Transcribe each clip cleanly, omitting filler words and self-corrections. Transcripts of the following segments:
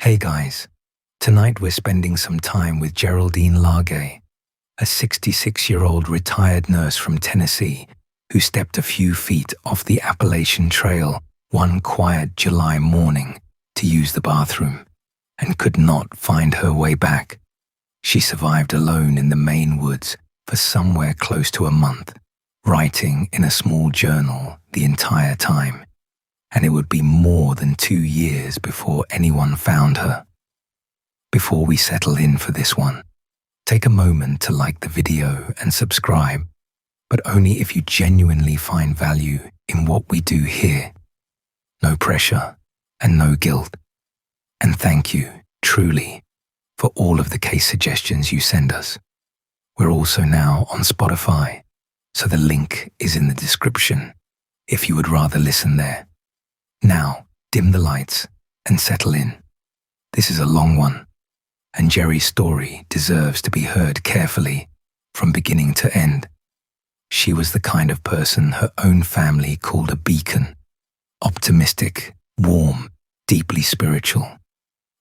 Hey guys, tonight we're spending some time with Geraldine Largay, a 66-year-old retired nurse from Tennessee who stepped a few feet off the Appalachian Trail one quiet July morning to use the bathroom and could not find her way back. She survived alone in the Maine woods for somewhere close to a month, writing in a small journal the entire time. And it would be more than 2 years before anyone found her. Before we settle in for this one, take a moment to like the video and subscribe, but only if you genuinely find value in what we do here. No pressure and no guilt. And thank you, truly, for all of the case suggestions you send us. We're also now on Spotify, so the link is in the description if you would rather listen there. Now, dim the lights and settle in. This is a long one, and Jerry's story deserves to be heard carefully from beginning to end. She was the kind of person her own family called a beacon. Optimistic, warm, deeply spiritual.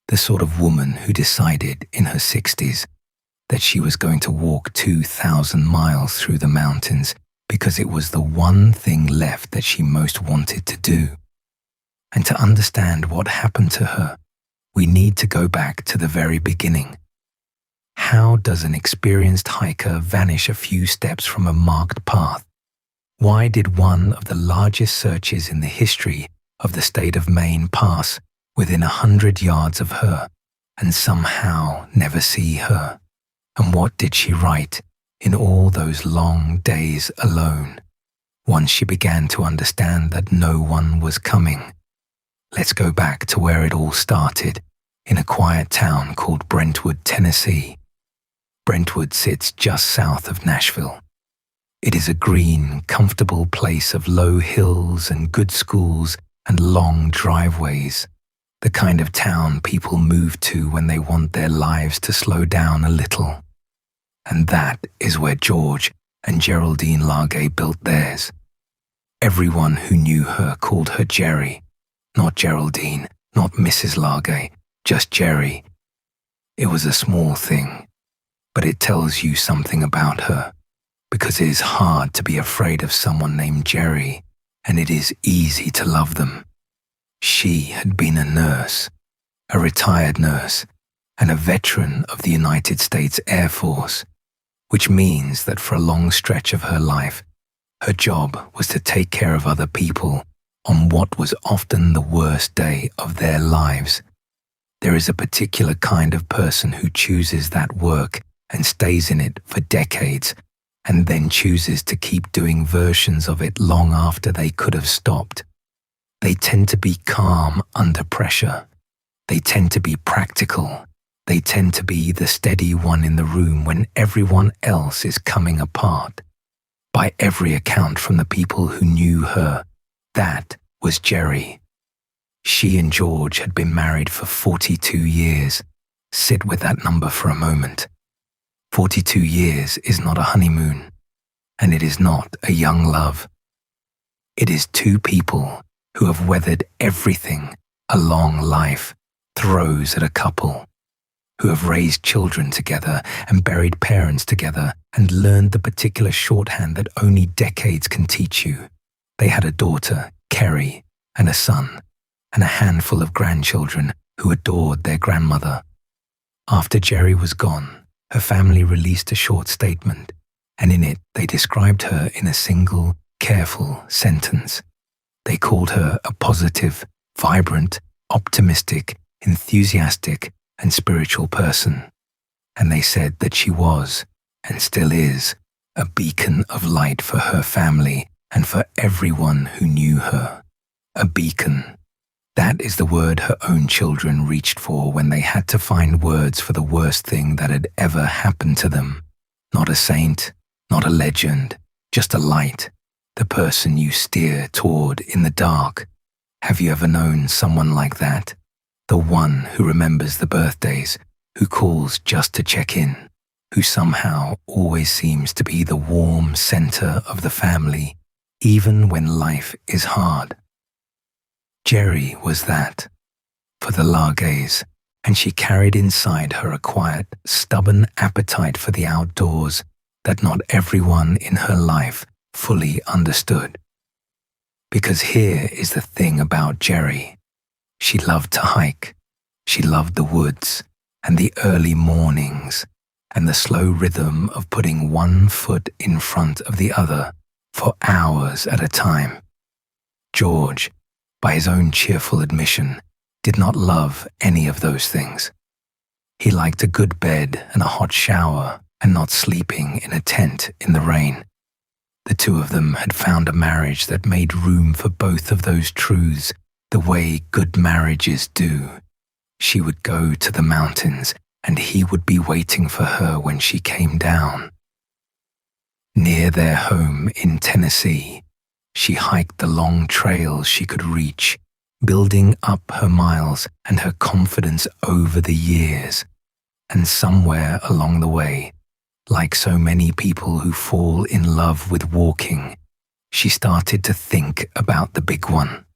The sort of woman who decided in her 60s that she was going to walk 2,000 miles through the mountains because it was the one thing left that she most wanted to do. And to understand what happened to her, we need to go back to the very beginning. How does an experienced hiker vanish a few steps from a marked path? Why did one of the largest searches in the history of the state of Maine pass within 100 yards of her and somehow never see her? And what did she write in all those long days alone, once she began to understand that no one was coming? Let's go back to where it all started, in a quiet town called Brentwood, Tennessee. Brentwood sits just south of Nashville. It is a green, comfortable place of low hills and good schools and long driveways, the kind of town people move to when they want their lives to slow down a little. And that is where George and Geraldine Largay built theirs. Everyone who knew her called her Jerry. Not Geraldine, not Mrs. Largay, just Jerry. It was a small thing, but it tells you something about her, because it is hard to be afraid of someone named Jerry, and it is easy to love them. She had been a nurse, a retired nurse, and a veteran of the United States Air Force, which means that for a long stretch of her life, her job was to take care of other people on what was often the worst day of their lives. There is a particular kind of person who chooses that work and stays in it for decades, and then chooses to keep doing versions of it long after they could have stopped. They tend to be calm under pressure. They tend to be practical. They tend to be the steady one in the room when everyone else is coming apart. By every account from the people who knew her, that was Jerry. She and George had been married for 42 years. Sit with that number for a moment. 42 years is not a honeymoon, and it is not a young love. It is two people who have weathered everything a long life throws at a couple, who have raised children together and buried parents together and learned the particular shorthand that only decades can teach you. They had a daughter, Kerry, and a son, and a handful of grandchildren who adored their grandmother. After Jerry was gone, her family released a short statement, and in it they described her in a single, careful sentence. They called her a positive, vibrant, optimistic, enthusiastic, and spiritual person. And they said that she was, and still is, a beacon of light for her family and for everyone who knew her. A beacon. That is the word her own children reached for when they had to find words for the worst thing that had ever happened to them. Not a saint, not a legend, just a light, the person you steer toward in the dark. Have you ever known someone like that? The one who remembers the birthdays, who calls just to check in, who somehow always seems to be the warm center of the family, even when life is hard. Jerry was that. For the Largays, and she carried inside her a quiet, stubborn appetite for the outdoors that not everyone in her life fully understood. Because here is the thing about Jerry. She loved to hike. She loved the woods and the early mornings and the slow rhythm of putting one foot in front of the other for hours at a time. George, by his own cheerful admission, did not love any of those things. He liked a good bed and a hot shower and not sleeping in a tent in the rain. The two of them had found a marriage that made room for both of those truths the way good marriages do. She would go to the mountains and he would be waiting for her when she came down. Near their home in Tennessee, she hiked the long trails she could reach, building up her miles and her confidence over the years. And somewhere along the way, like so many people who fall in love with walking, she started to think about the big one.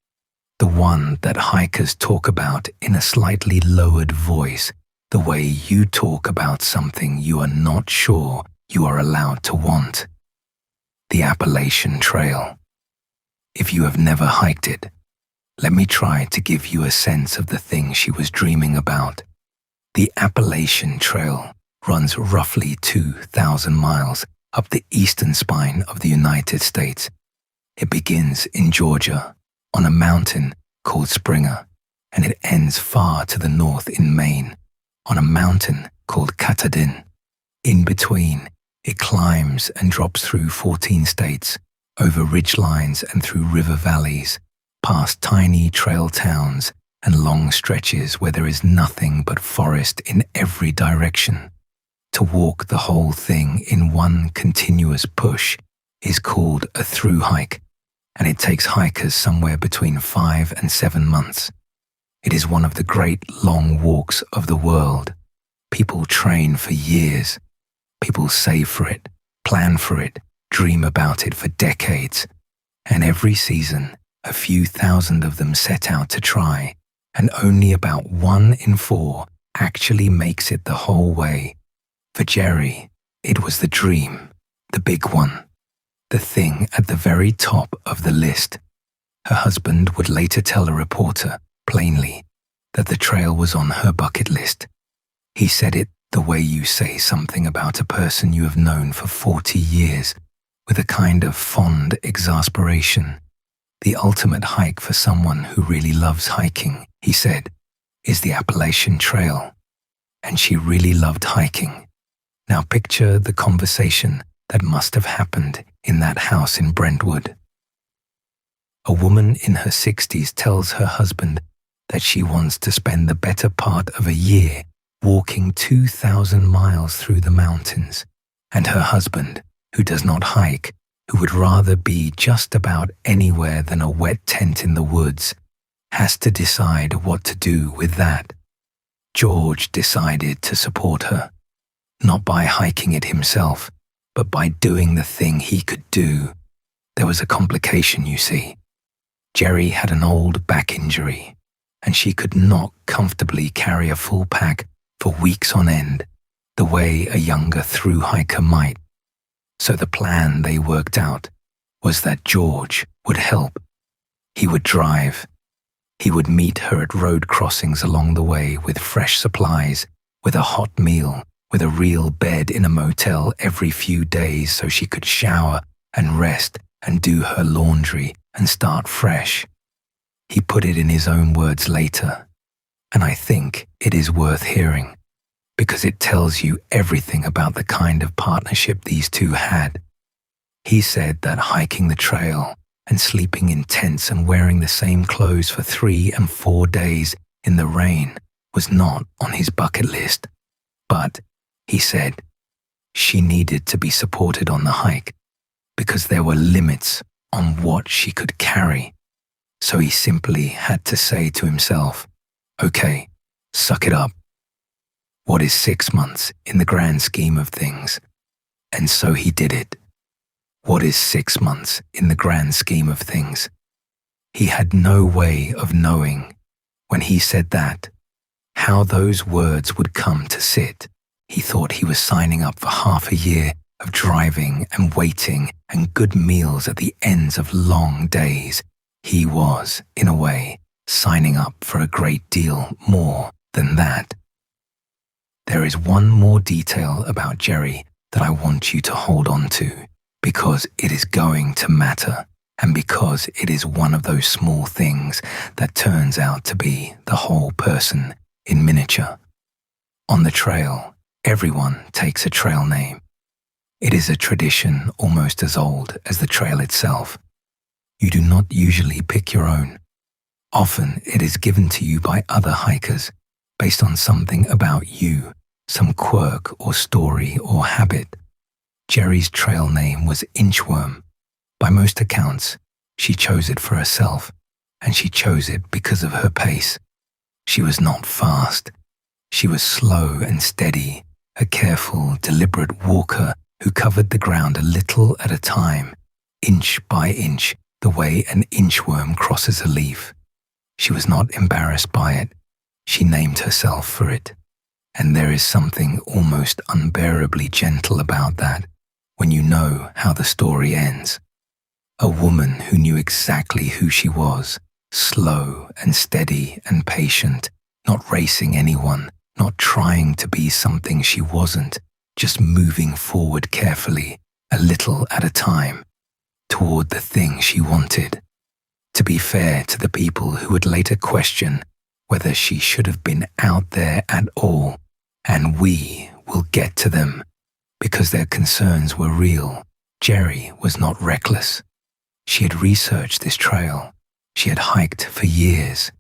The one that hikers talk about in a slightly lowered voice, the way you talk about something you are not sure you are allowed to want. The Appalachian Trail. If you have never hiked it, let me try to give you a sense of the thing she was dreaming about. The Appalachian Trail runs roughly 2,000 miles up the eastern spine of the United States. It begins in Georgia, on a mountain called Springer, and it ends far to the north in Maine, on a mountain called Katahdin. In between, it climbs and drops through 14 states, over ridgelines and through river valleys, past tiny trail towns and long stretches where there is nothing but forest in every direction. To walk the whole thing in one continuous push is called a through hike, and it takes hikers somewhere between 5 and 7 months. It is one of the great long walks of the world. People train for years. People save for it, plan for it, dream about it for decades. And every season, a few thousand of them set out to try, and only about 1 in 4 actually makes it the whole way. For Jerry, it was the dream, the big one, the thing at the very top of the list. Her husband would later tell a reporter, plainly, that the trail was on her bucket list. He said it the way you say something about a person you have known for 40 years, with a kind of fond exasperation. The ultimate hike for someone who really loves hiking, he said, is the Appalachian Trail. And she really loved hiking. Now picture the conversation that must have happened in that house in Brentwood. A woman in her 60s tells her husband that she wants to spend the better part of a year walking 2,000 miles through the mountains, and her husband, who does not hike, who would rather be just about anywhere than a wet tent in the woods, has to decide what to do with that. George decided to support her, not by hiking it himself, but by doing the thing he could do. There was a complication, you see. Jerry had an old back injury, and she could not comfortably carry a full pack for weeks on end, the way a younger through hiker might. So the plan they worked out was that George would help. He would drive. He would meet her at road crossings along the way with fresh supplies, with a hot meal, with a real bed in a motel every few days so she could shower and rest and do her laundry and start fresh. He put it in his own words later, and I think it is worth hearing, because it tells you everything about the kind of partnership these two had. He said that hiking the trail and sleeping in tents and wearing the same clothes for 3 and 4 days in the rain was not on his bucket list. But, he said, she needed to be supported on the hike because there were limits on what she could carry. So he simply had to say to himself, okay, suck it up. What is 6 months in the grand scheme of things? And so he did it. What is 6 months in the grand scheme of things? He had no way of knowing when he said that how those words would come to sit. He thought he was signing up for half a year of driving and waiting and good meals at the ends of long days. He was, in a way, signing up for a great deal more than that. There is one more detail about Jerry that I want you to hold on to, because it is going to matter, and because it is one of those small things that turns out to be the whole person in miniature. On the trail, everyone takes a trail name. It is a tradition almost as old as the trail itself. You do not usually pick your own. Often it is given to you by other hikers based on something about you, some quirk or story or habit. Jerry's trail name was Inchworm. By most accounts, she chose it for herself, and she chose it because of her pace. She was not fast. She was slow and steady, a careful, deliberate walker who covered the ground a little at a time, inch by inch, the way an inchworm crosses a leaf. She was not embarrassed by it. She named herself for it. And there is something almost unbearably gentle about that when you know how the story ends. A woman who knew exactly who she was, slow and steady and patient, not racing anyone, not trying to be something she wasn't, just moving forward carefully, a little at a time, toward the thing she wanted. To be fair to the people who would later question whether she should have been out there at all, and we will get to them, because their concerns were real, Jerry was not reckless. She had researched this trail. She had hiked for years.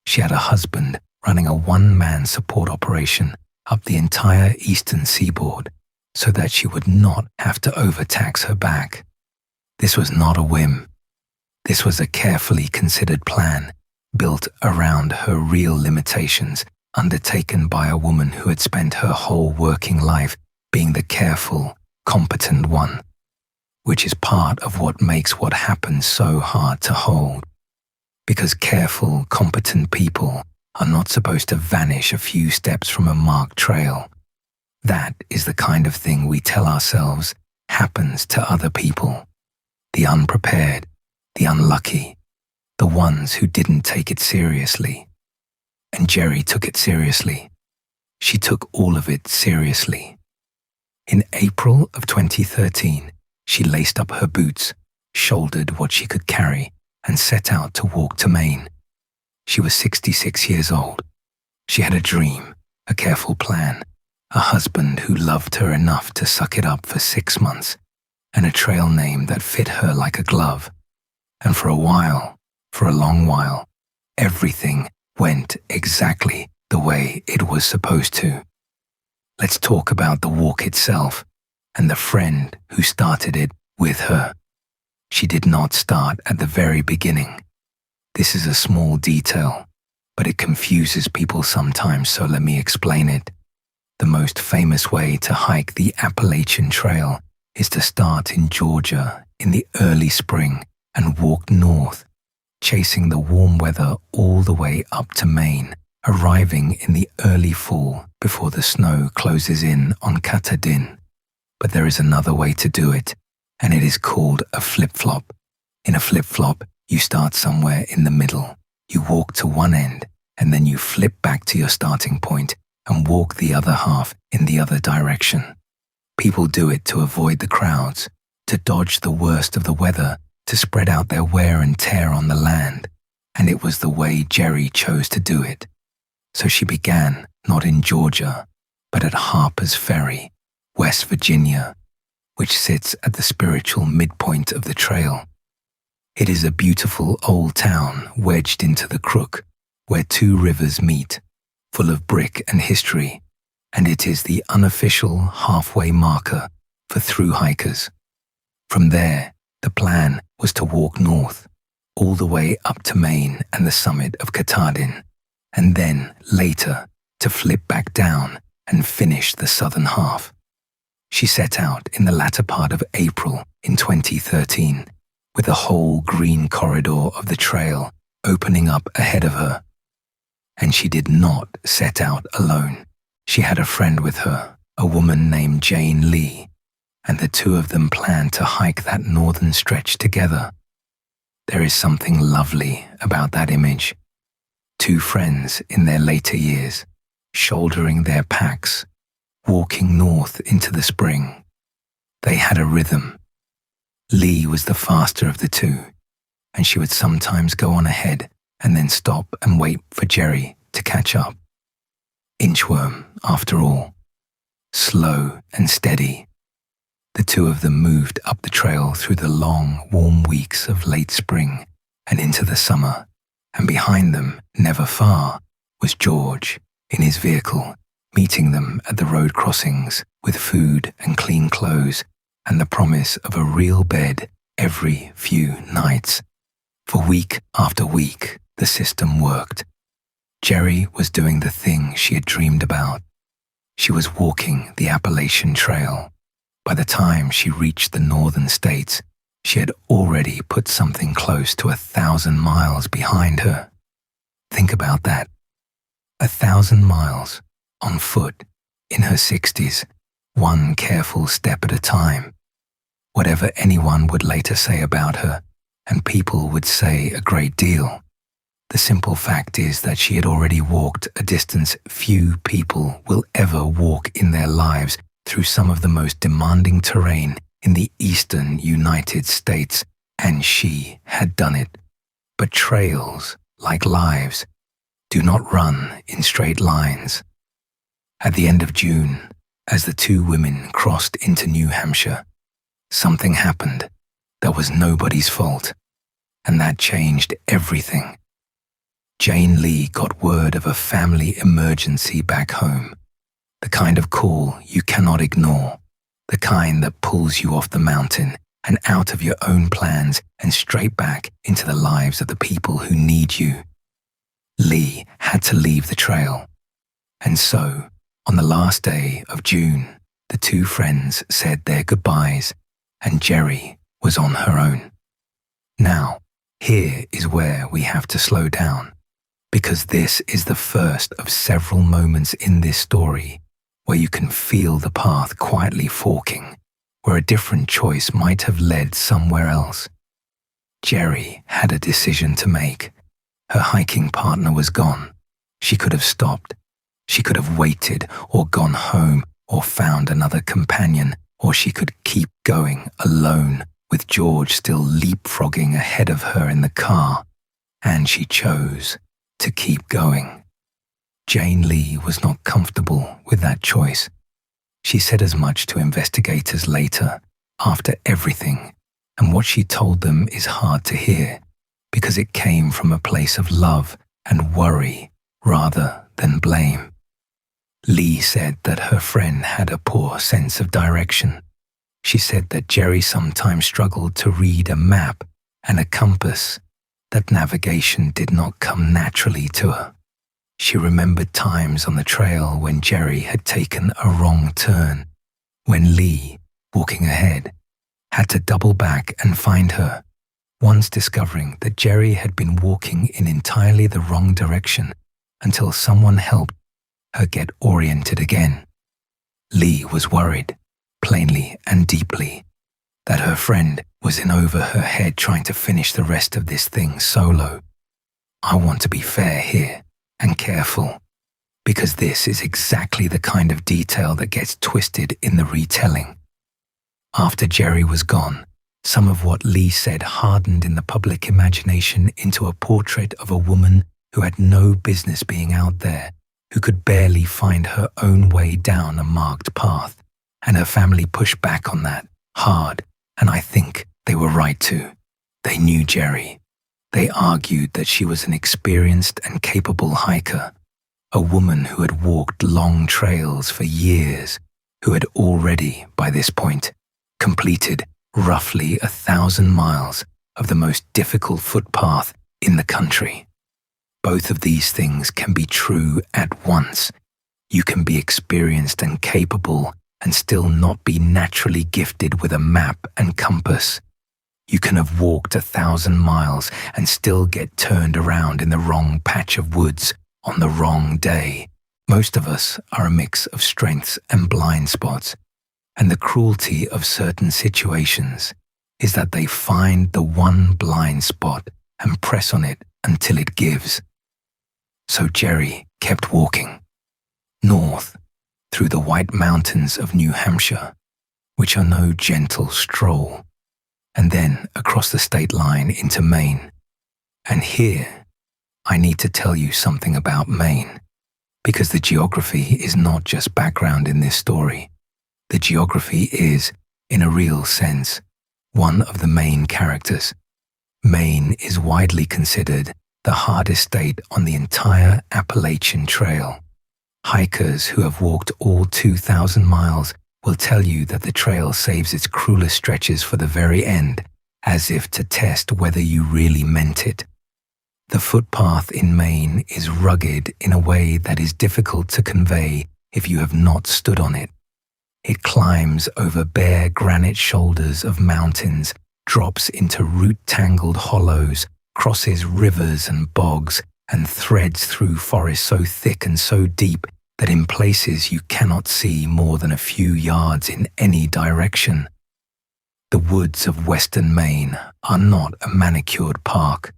She had a husband running a one-man support operation up the entire eastern seaboard so that she would not have to overtax her back. This was not a whim. This was a carefully considered plan built around her real limitations, undertaken by a woman who had spent her whole working life being the careful, competent one, which is part of what makes what happens so hard to hold. Because careful, competent people are not supposed to vanish a few steps from a marked trail. That is the kind of thing we tell ourselves happens to other people. The unprepared, the unlucky, the ones who didn't take it seriously. And Jerry took it seriously. She took all of it seriously. In April of 2013, she laced up her boots, shouldered what she could carry, and set out to walk to Maine. She was 66 years old. She had a dream, a careful plan, a husband who loved her enough to suck it up for 6 months, and a trail name that fit her like a glove. And for a while, for a long while, everything went exactly the way it was supposed to. Let's talk about the walk itself and the friend who started it with her. She did not start at the very beginning. This is a small detail, but it confuses people sometimes, so let me explain it. The most famous way to hike the Appalachian Trail is to start in Georgia in the early spring and walk north, chasing the warm weather all the way up to Maine, arriving in the early fall before the snow closes in on Katahdin. But there is another way to do it, and it is called a flip-flop. In a flip-flop, you start somewhere in the middle. You walk to one end, and then you flip back to your starting point and walk the other half in the other direction. People do it to avoid the crowds, to dodge the worst of the weather, to spread out their wear and tear on the land, and it was the way Jerry chose to do it. So she began not in Georgia, but at Harper's Ferry, West Virginia, which sits at the spiritual midpoint of the trail. It is a beautiful old town wedged into the crook, where two rivers meet, full of brick and history, and it is the unofficial halfway marker for through hikers. From there, the plan was to walk north, all the way up to Maine and the summit of Katahdin, and then, later, to flip back down and finish the southern half. She set out in the latter part of April in 2013, with the whole green corridor of the trail opening up ahead of her. And she did not set out alone. She had a friend with her, a woman named Jane Lee, and the two of them planned to hike that northern stretch together. There is something lovely about that image. Two friends in their later years, shouldering their packs, walking north into the spring. They had a rhythm. Lee was the faster of the two, and she would sometimes go on ahead and then stop and wait for Jerry to catch up. Inchworm, after all, slow and steady. The two of them moved up the trail through the long, warm weeks of late spring and into the summer, and behind them, never far, was George in his vehicle, meeting them at the road crossings with food and clean clothes and the promise of a real bed every few nights. For week after week, the system worked. Jerry was doing the thing she had dreamed about. She was walking the Appalachian Trail. By the time she reached the northern states, she had already put something close to 1,000 miles behind her. Think about that. 1,000 miles, on foot, in her 60s, one careful step at a time. Whatever anyone would later say about her, and people would say a great deal, the simple fact is that she had already walked a distance few people will ever walk in their lives through some of the most demanding terrain in the eastern United States, and she had done it. But trails, like lives, do not run in straight lines. At the end of June, as the two women crossed into New Hampshire, something happened that was nobody's fault, and that changed everything. Jane Lee got word of a family emergency back home, the kind of call you cannot ignore, the kind that pulls you off the mountain and out of your own plans and straight back into the lives of the people who need you. Lee had to leave the trail. And so, on the last day of June, the two friends said their goodbyes, and Jerry was on her own. Now, here is where we have to slow down, because this is the first of several moments in this story where you can feel the path quietly forking, where a different choice might have led somewhere else. Jerry had a decision to make. Her hiking partner was gone. She could have stopped. She could have waited or gone home or found another companion, or she could keep going alone with George still leapfrogging ahead of her in the car. And she chose to keep going. Jane Lee was not comfortable with that choice. She said as much to investigators later, after everything, and what she told them is hard to hear, because it came from a place of love and worry rather than blame. Lee said that her friend had a poor sense of direction. She said that Jerry sometimes struggled to read a map and a compass, that navigation did not come naturally to her. She remembered times on the trail when Jerry had taken a wrong turn, when Lee, walking ahead, had to double back and find her, once discovering that Jerry had been walking in entirely the wrong direction until someone helped her get oriented again. Lee was worried, plainly and deeply, that her friend was in over her head trying to finish the rest of this thing solo. I want to be fair here and careful, because this is exactly the kind of detail that gets twisted in the retelling. After Jerry was gone, some of what Lee said hardened in the public imagination into a portrait of a woman who had no business being out there, who could barely find her own way down a marked path, and her family pushed back on that, hard, and I think they were right to. They knew Jerry. They argued that she was an experienced and capable hiker, a woman who had walked long trails for years, who had already, by this point, completed roughly 1,000 miles of the most difficult footpath in the country. Both of these things can be true at once. You can be experienced and capable and still not be naturally gifted with a map and compass. You can have walked 1,000 miles and still get turned around in the wrong patch of woods on the wrong day. Most of us are a mix of strengths and blind spots, and the cruelty of certain situations is that they find the one blind spot and press on it until it gives. So Jerry kept walking, north, through the White Mountains of New Hampshire, which are no gentle stroll, and then across the state line into Maine. And here, I need to tell you something about Maine, because the geography is not just background in this story. The geography is, in a real sense, one of the main characters. Maine is widely considered the hardest state on the entire Appalachian Trail. Hikers who have walked all 2,000 miles will tell you that the trail saves its cruelest stretches for the very end, as if to test whether you really meant it. The footpath in Maine is rugged in a way that is difficult to convey if you have not stood on it. It climbs over bare granite shoulders of mountains, drops into root-tangled hollows, crosses rivers and bogs, and threads through forests so thick and so deep that in places you cannot see more than a few yards in any direction. The woods of western Maine are not a manicured park.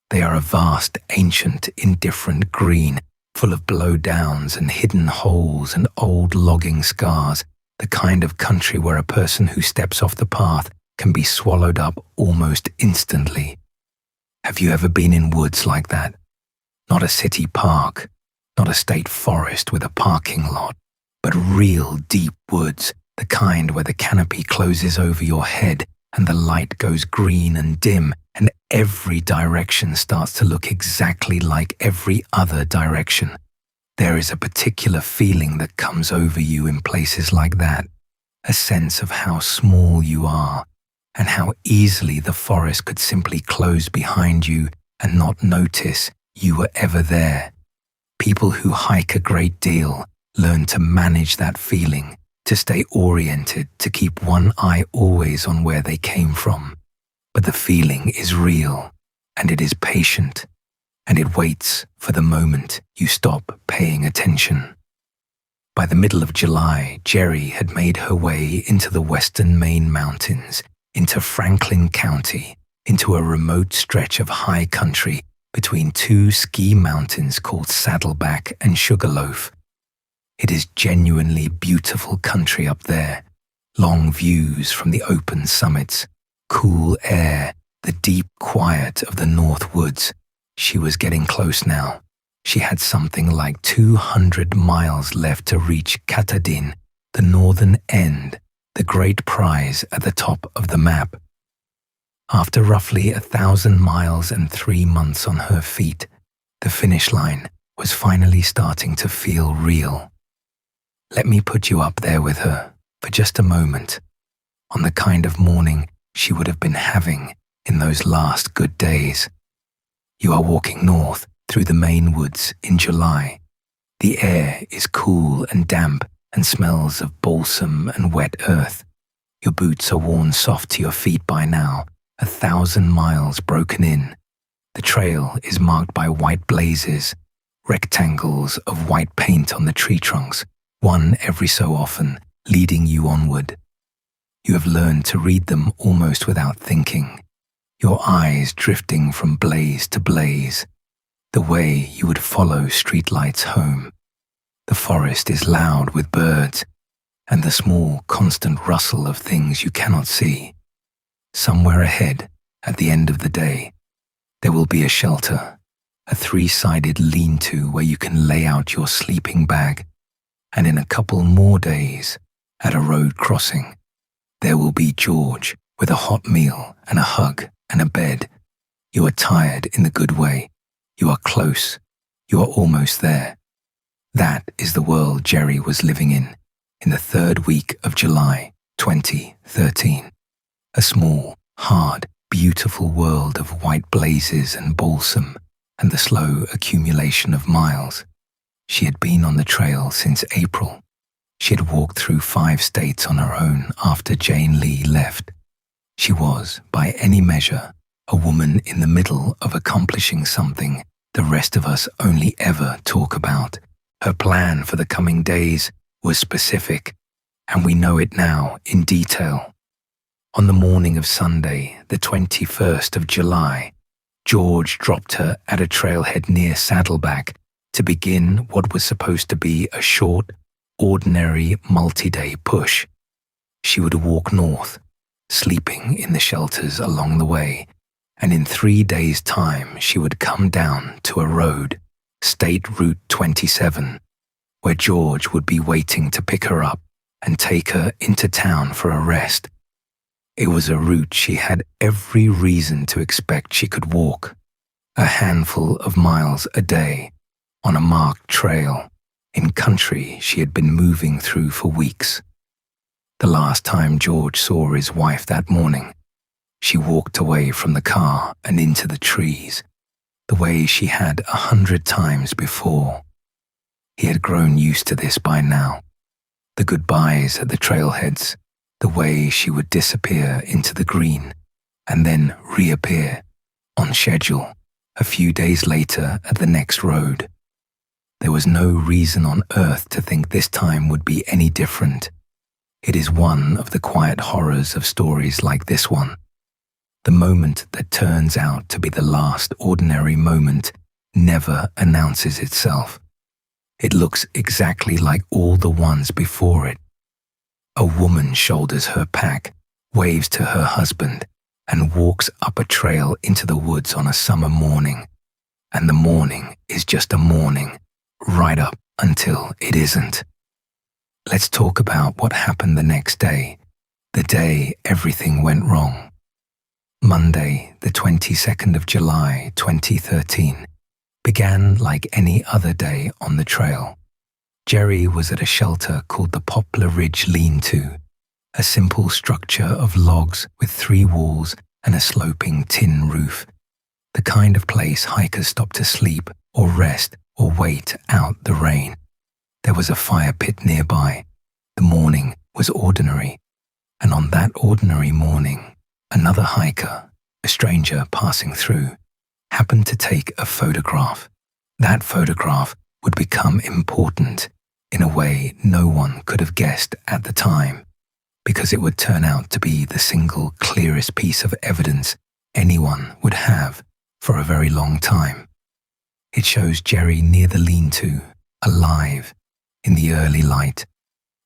They are a vast, ancient, indifferent green, full of blowdowns and hidden holes and old logging scars, the kind of country where a person who steps off the path can be swallowed up almost instantly. Have you ever been in woods like that? Not a city park, not a state forest with a parking lot, but real deep woods, the kind where the canopy closes over your head and the light goes green and dim and every direction starts to look exactly like every other direction. There is a particular feeling that comes over you in places like that, a sense of how small you are and how easily the forest could simply close behind you and not notice you were ever there. People who hike a great deal learn to manage that feeling, to stay oriented, to keep one eye always on where they came from. But the feeling is real, and it is patient, and it waits for the moment you stop paying attention. By the middle of July, Jerry had made her way into the western Maine mountains, into Franklin County, into a remote stretch of high country between two ski mountains called Saddleback and Sugarloaf. It is genuinely beautiful country up there, long views from the open summits, cool air, the deep quiet of the North Woods. She was getting close now. She had something like 200 miles left to reach Katahdin, the northern end, the great prize at the top of the map. After roughly 1,000 miles and 3 months on her feet, the finish line was finally starting to feel real. Let me put you up there with her for just a moment, on the kind of morning she would have been having in those last good days. You are walking north through the Maine woods in July. The air is cool and damp and smells of balsam and wet earth. Your boots are worn soft to your feet by now, 1,000 miles broken in. The trail is marked by white blazes, rectangles of white paint on the tree trunks, one every so often, leading you onward. You have learned to read them almost without thinking, your eyes drifting from blaze to blaze, the way you would follow streetlights home. The forest is loud with birds and the small, constant rustle of things you cannot see. Somewhere ahead, at the end of the day, there will be a shelter, a 3-sided lean-to where you can lay out your sleeping bag, and in a couple more days, at a road crossing, there will be George with a hot meal and a hug and a bed. You are tired in the good way. You are close. You are almost there. That is the world Jerry was living in the 3rd week of July 2013. A small, hard, beautiful world of white blazes and balsam and the slow accumulation of miles. She had been on the trail since April. She had walked through 5 states on her own after Jane Lee left. She was, by any measure, a woman in the middle of accomplishing something the rest of us only ever talk about. Her plan for the coming days was specific, and we know it now in detail. On the morning of Sunday, the 21st of July, George dropped her at a trailhead near Saddleback to begin what was supposed to be a short, ordinary multi-day push. She would walk north, sleeping in the shelters along the way, and in 3 days' time she would come down to a road, State Route 27, where George would be waiting to pick her up and take her into town for a rest. It was a route she had every reason to expect she could walk, a handful of miles a day, on a marked trail, in country she had been moving through for weeks. The last time George saw his wife that morning, she walked away from the car and into the trees, the way she had 100 times before. He had grown used to this by now. The goodbyes at the trailheads, the way she would disappear into the green and then reappear, on schedule, a few days later at the next road. There was no reason on earth to think this time would be any different. It is one of the quiet horrors of stories like this one. The moment that turns out to be the last ordinary moment never announces itself. It looks exactly like all the ones before it. A woman shoulders her pack, waves to her husband, and walks up a trail into the woods on a summer morning. And the morning is just a morning, right up until it isn't. Let's talk about what happened the next day, the day everything went wrong. Monday, the 22nd of July, 2013, began like any other day on the trail. Jerry was at a shelter called the Poplar Ridge Lean-To, a simple structure of logs with 3 walls and a sloping tin roof, the kind of place hikers stop to sleep or rest or wait out the rain. There was a fire pit nearby. The morning was ordinary, and on that ordinary morning, another hiker, a stranger passing through, happened to take a photograph. That photograph would become important in a way no one could have guessed at the time, because it would turn out to be the single clearest piece of evidence anyone would have for a very long time. It shows Jerry near the lean-to, alive, in the early light,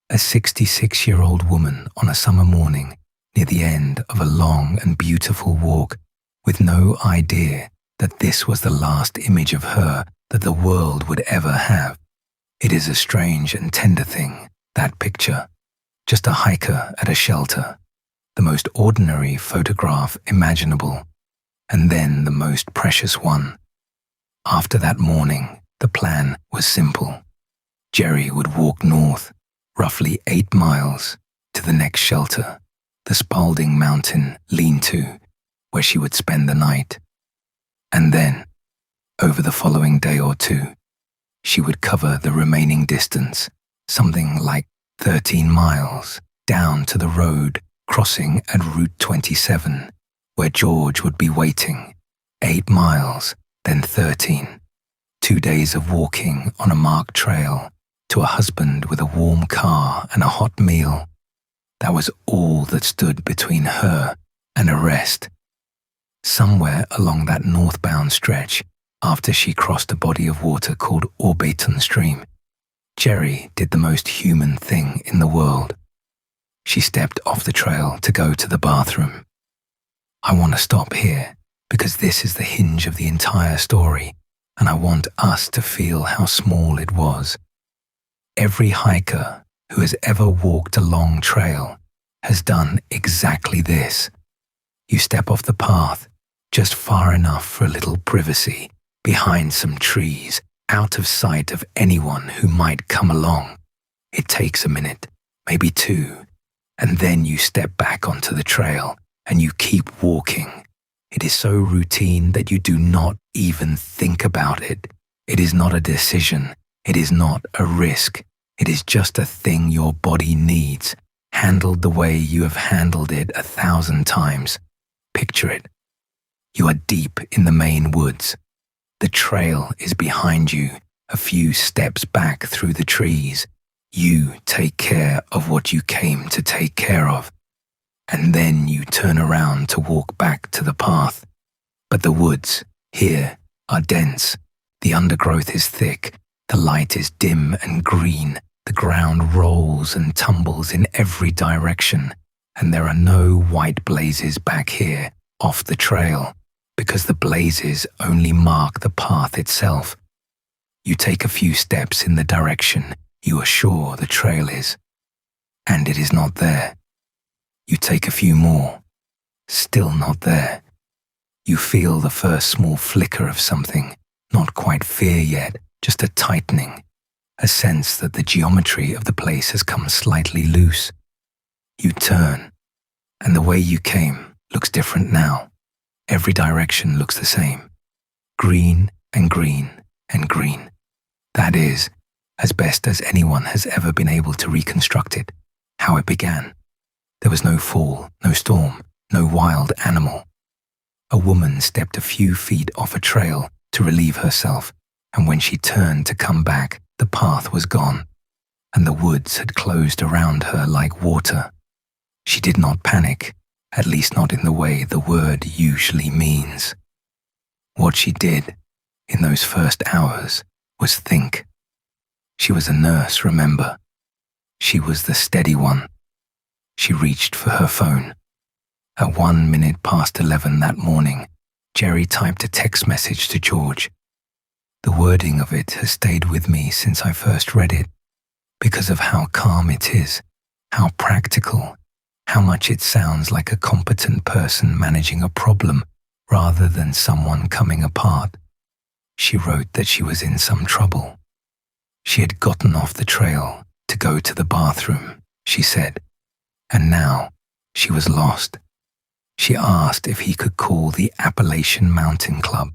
a 66-year-old woman on a summer morning near the end of a long and beautiful walk, with no idea that this was the last image of her that the world would ever have. It is a strange and tender thing, that picture. Just a hiker at a shelter, the most ordinary photograph imaginable, and then the most precious one. After that morning, the plan was simple. Jerry would walk north, roughly 8 miles, to the next shelter, the Spalding Mountain Lean-To, where she would spend the night. And then, over the following day or two, she would cover the remaining distance, something like 13 miles, down to the road crossing at Route 27, where George would be waiting. 8 miles, then 13. 2 days of walking on a marked trail to a husband with a warm car and a hot meal. That was all that stood between her and a rest. Somewhere along that northbound stretch, after she crossed a body of water called Orbayton Stream, Jerry did the most human thing in the world. She stepped off the trail to go to the bathroom. I want to stop here because this is the hinge of the entire story, and I want us to feel how small it was. Every hiker who has ever walked a long trail has done exactly this. You step off the path just far enough for a little privacy, behind some trees, out of sight of anyone who might come along. It takes a minute, maybe 2, and then you step back onto the trail and you keep walking. It is so routine that you do not even think about it. It is not a decision. It is not a risk. It is just a thing your body needs, handled the way you have handled it 1,000 times. Picture it. You are deep in the Maine woods. The trail is behind you, a few steps back through the trees. You take care of what you came to take care of. And then you turn around to walk back to the path. But the woods, here, are dense. The undergrowth is thick. The light is dim and green. The ground rolls and tumbles in every direction. And there are no white blazes back here, off the trail, because the blazes only mark the path itself. You take a few steps in the direction you are sure the trail is, and it is not there. You take a few more, still not there. You feel the first small flicker of something, not quite fear yet, just a tightening, a sense that the geometry of the place has come slightly loose. You turn, and the way you came looks different now. Every direction looks the same. Green and green and green. That is, as best as anyone has ever been able to reconstruct it, how it began. There was no fall, no storm, no wild animal. A woman stepped a few feet off a trail to relieve herself, and when she turned to come back, the path was gone, and the woods had closed around her like water. She did not panic, at least not in the way the word usually means. What she did, in those first hours, was think. She was a nurse, remember? She was the steady one. She reached for her phone. At 11:01 that morning, Jerry typed a text message to George. The wording of it has stayed with me since I first read it, because of how calm it is, how practical, how much it sounds like a competent person managing a problem rather than someone coming apart. She wrote that she was in some trouble. She had gotten off the trail to go to the bathroom, she said, and now she was lost. She asked if he could call the Appalachian Mountain Club,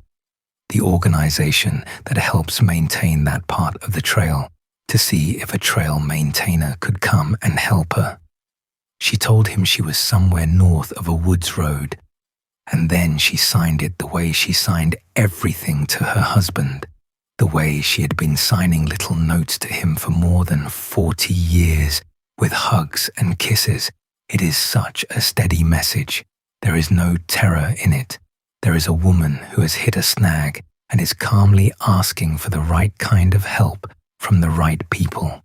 the organization that helps maintain that part of the trail, to see if a trail maintainer could come and help her. She told him she was somewhere north of a woods road, and then she signed it the way she signed everything to her husband, the way she had been signing little notes to him for more than 40 years, with hugs and kisses. It is such a steady message. There is no terror in it. There is a woman who has hit a snag and is calmly asking for the right kind of help from the right people.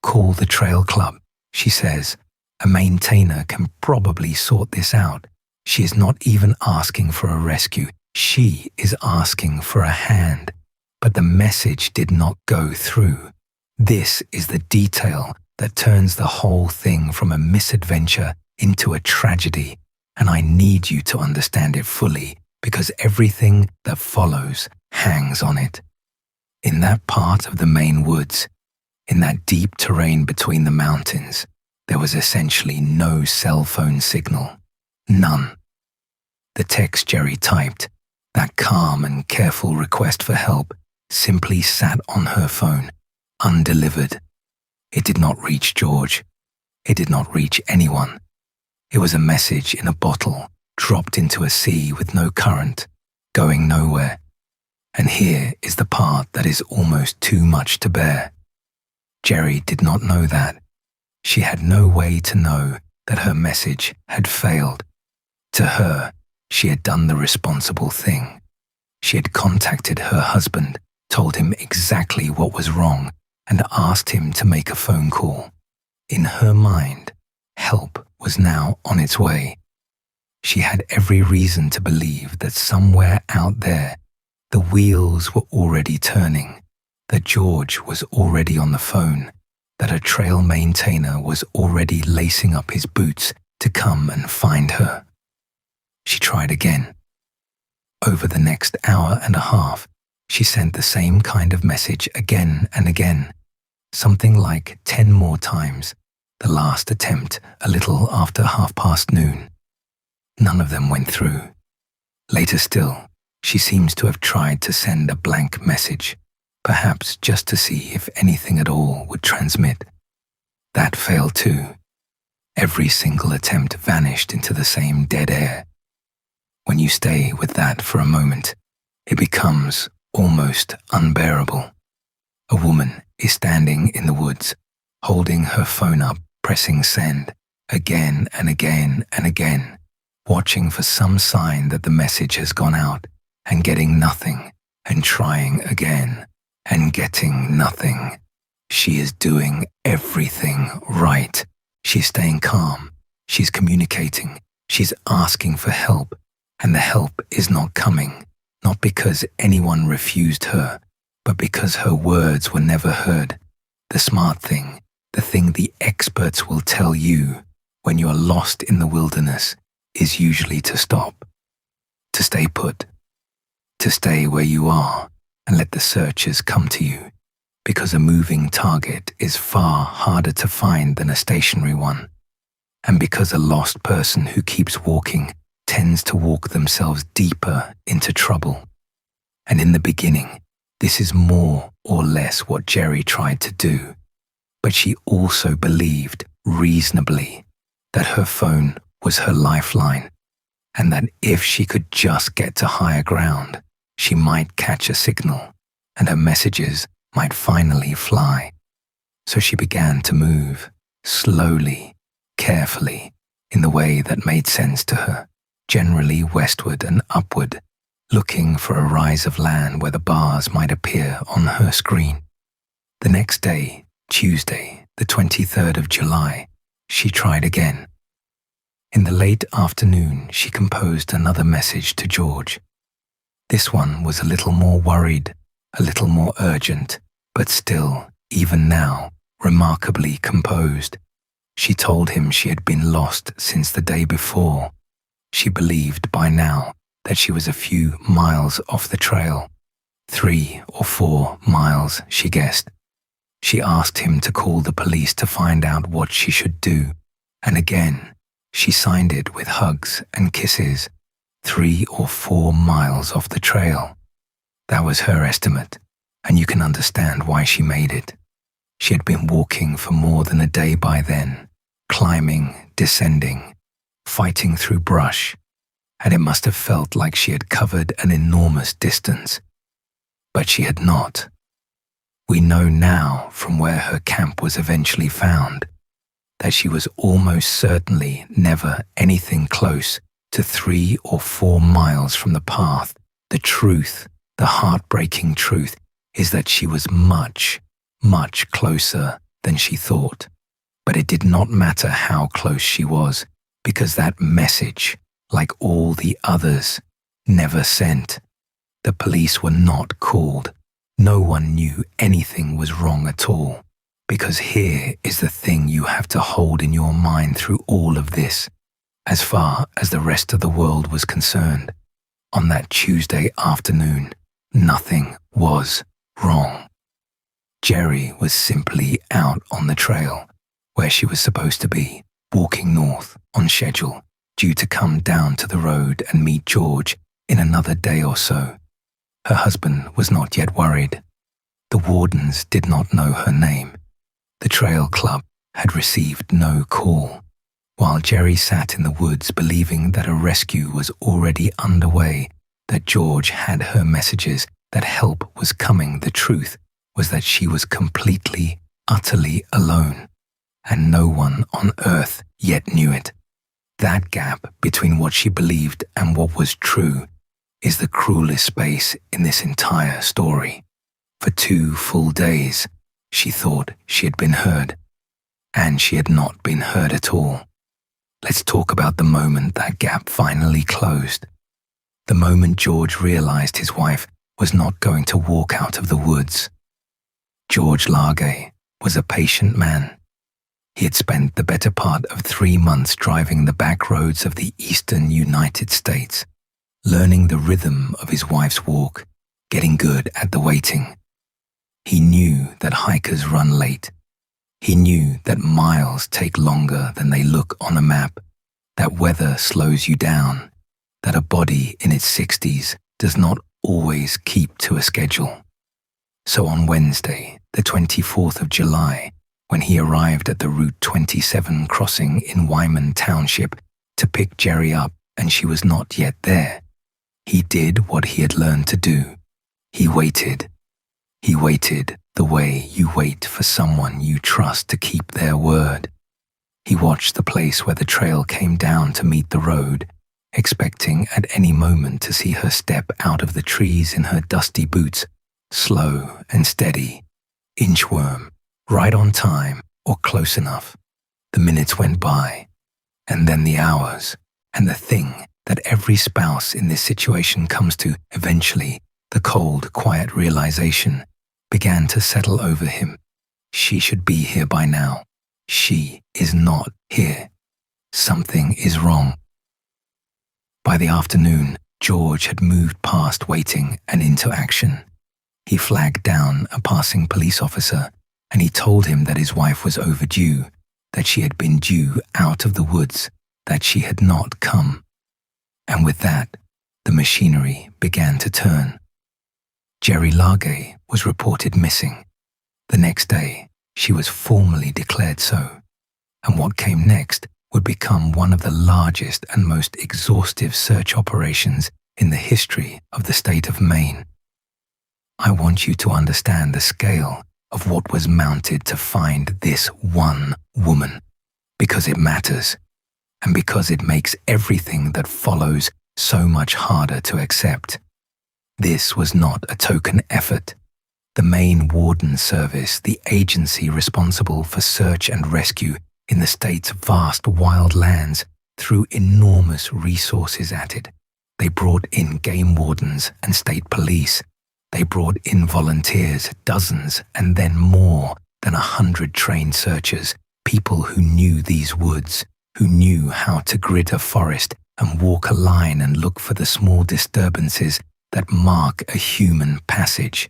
Call the trail club, she says. A maintainer can probably sort this out. She is not even asking for a rescue. She is asking for a hand. But the message did not go through. This is the detail that turns the whole thing from a misadventure into a tragedy, and I need you to understand it fully because everything that follows hangs on it. In that part of the Maine woods, in that deep terrain between the mountains, there was essentially no cell phone signal. None. The text Jerry typed, that calm and careful request for help, simply sat on her phone, undelivered. It did not reach George. It did not reach anyone. It was a message in a bottle, dropped into a sea with no current, going nowhere. And here is the part that is almost too much to bear. Jerry did not know that. She had no way to know that her message had failed. To her, she had done the responsible thing. She had contacted her husband, told him exactly what was wrong, and asked him to make a phone call. In her mind, help was now on its way. She had every reason to believe that somewhere out there, the wheels were already turning, that George was already on the phone, that a trail maintainer was already lacing up his boots to come and find her. She tried again. Over the next hour and a half, she sent the same kind of message again and again, something like 10 more times, the last attempt a little after noon. None of them went through. Later still, she seems to have tried to send a blank message, perhaps just to see if anything at all would transmit. That failed too. Every single attempt vanished into the same dead air. When you stay with that for a moment, it becomes almost unbearable. A woman is standing in the woods, holding her phone up, pressing send, again and again and again, watching for some sign that the message has gone out, and getting nothing, and trying again, and getting nothing. She is doing everything right. She's staying calm. She's communicating. She's asking for help, and the help is not coming, not because anyone refused her, but because her words were never heard. The smart thing, the thing the experts will tell you when you are lost in the wilderness, is usually to stop, to stay put, to stay where you are and let the searchers come to you, because a moving target is far harder to find than a stationary one, and because a lost person who keeps walking tends to walk themselves deeper into trouble. And in the beginning, this is more or less what Jerry tried to do, but she also believed reasonably that her phone was her lifeline, and that if she could just get to higher ground, she might catch a signal, and her messages might finally fly. So she began to move, slowly, carefully, in the way that made sense to her, generally westward and upward, looking for a rise of land where the bars might appear on her screen. The next day, Tuesday, the 23rd of July, she tried again. In the late afternoon, she composed another message to George. This one was a little more worried, a little more urgent, but still, even now, remarkably composed. She told him she had been lost since the day before. She believed by now that she was a few miles off the trail. 3 or 4 miles, she guessed. She asked him to call the police to find out what she should do, and again, she signed it with hugs and kisses. 3 or 4 miles off the trail. That was her estimate, and you can understand why she made it. She had been walking for more than a day by then, climbing, descending, fighting through brush, and it must have felt like she had covered an enormous distance. But she had not. We know now from where her camp was eventually found that she was almost certainly never anything close to 3 or 4 miles from the path. The truth, the heartbreaking truth, is that she was much, much closer than she thought. But it did not matter how close she was, because that message, like all the others, never sent. The police were not called. No one knew anything was wrong at all, because here is the thing you have to hold in your mind through all of this. As far as the rest of the world was concerned, on that Tuesday afternoon, nothing was wrong. Jerry was simply out on the trail, where she was supposed to be, walking north on schedule, due to come down to the road and meet George in another day or so. Her husband was not yet worried. The wardens did not know her name. The trail club had received no call. While Jerry sat in the woods believing that a rescue was already underway, that George had her messages, that help was coming, the truth was that she was completely, utterly alone, and no one on earth yet knew it. That gap between what she believed and what was true is the cruelest space in this entire story. For 2 full days, she thought she had been heard, and she had not been heard at all. Let's talk about the moment that gap finally closed. The moment George realized his wife was not going to walk out of the woods. George Largay was a patient man. He had spent the better part of 3 months driving the back roads of the eastern United States, learning the rhythm of his wife's walk, getting good at the waiting. He knew that hikers run late. He knew that miles take longer than they look on a map, that weather slows you down, that a body in its 60s does not always keep to a schedule. So on Wednesday, the 24th of July, when he arrived at the Route 27 crossing in Wyman Township to pick Jerry up and she was not yet there, he did what he had learned to do. He waited. He waited the way you wait for someone you trust to keep their word. He watched the place where the trail came down to meet the road, expecting at any moment to see her step out of the trees in her dusty boots, slow and steady, inchworm, right on time or close enough. The minutes went by, and then the hours, and the thing that every spouse in this situation comes to eventually, the cold, quiet realization began to settle over him. She should be here by now. She is not here. Something is wrong. By the afternoon, George had moved past waiting and into action. He flagged down a passing police officer, and he told him that his wife was overdue, that she had been due out of the woods, that she had not come. And with that, the machinery began to turn. Jerry Largay was reported missing. The next day, she was formally declared so, and what came next would become one of the largest and most exhaustive search operations in the history of the state of Maine. I want you to understand the scale of what was mounted to find this one woman, because it matters, and because it makes everything that follows so much harder to accept. This was not a token effort. The Maine Warden Service, the agency responsible for search and rescue in the state's vast wild lands, threw enormous resources at it. They brought in game wardens and state police. They brought in volunteers, dozens, and then more than 100 trained searchers, people who knew these woods, who knew how to grid a forest and walk a line and look for the small disturbances that mark a human passage.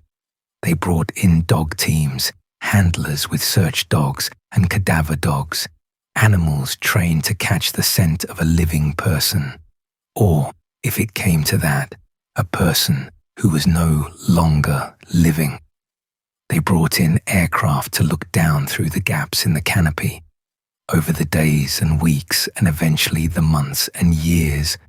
They brought in dog teams, handlers with search dogs and cadaver dogs, animals trained to catch the scent of a living person, or, if it came to that, a person who was no longer living. They brought in aircraft to look down through the gaps in the canopy. Over the days and weeks and eventually the months and years,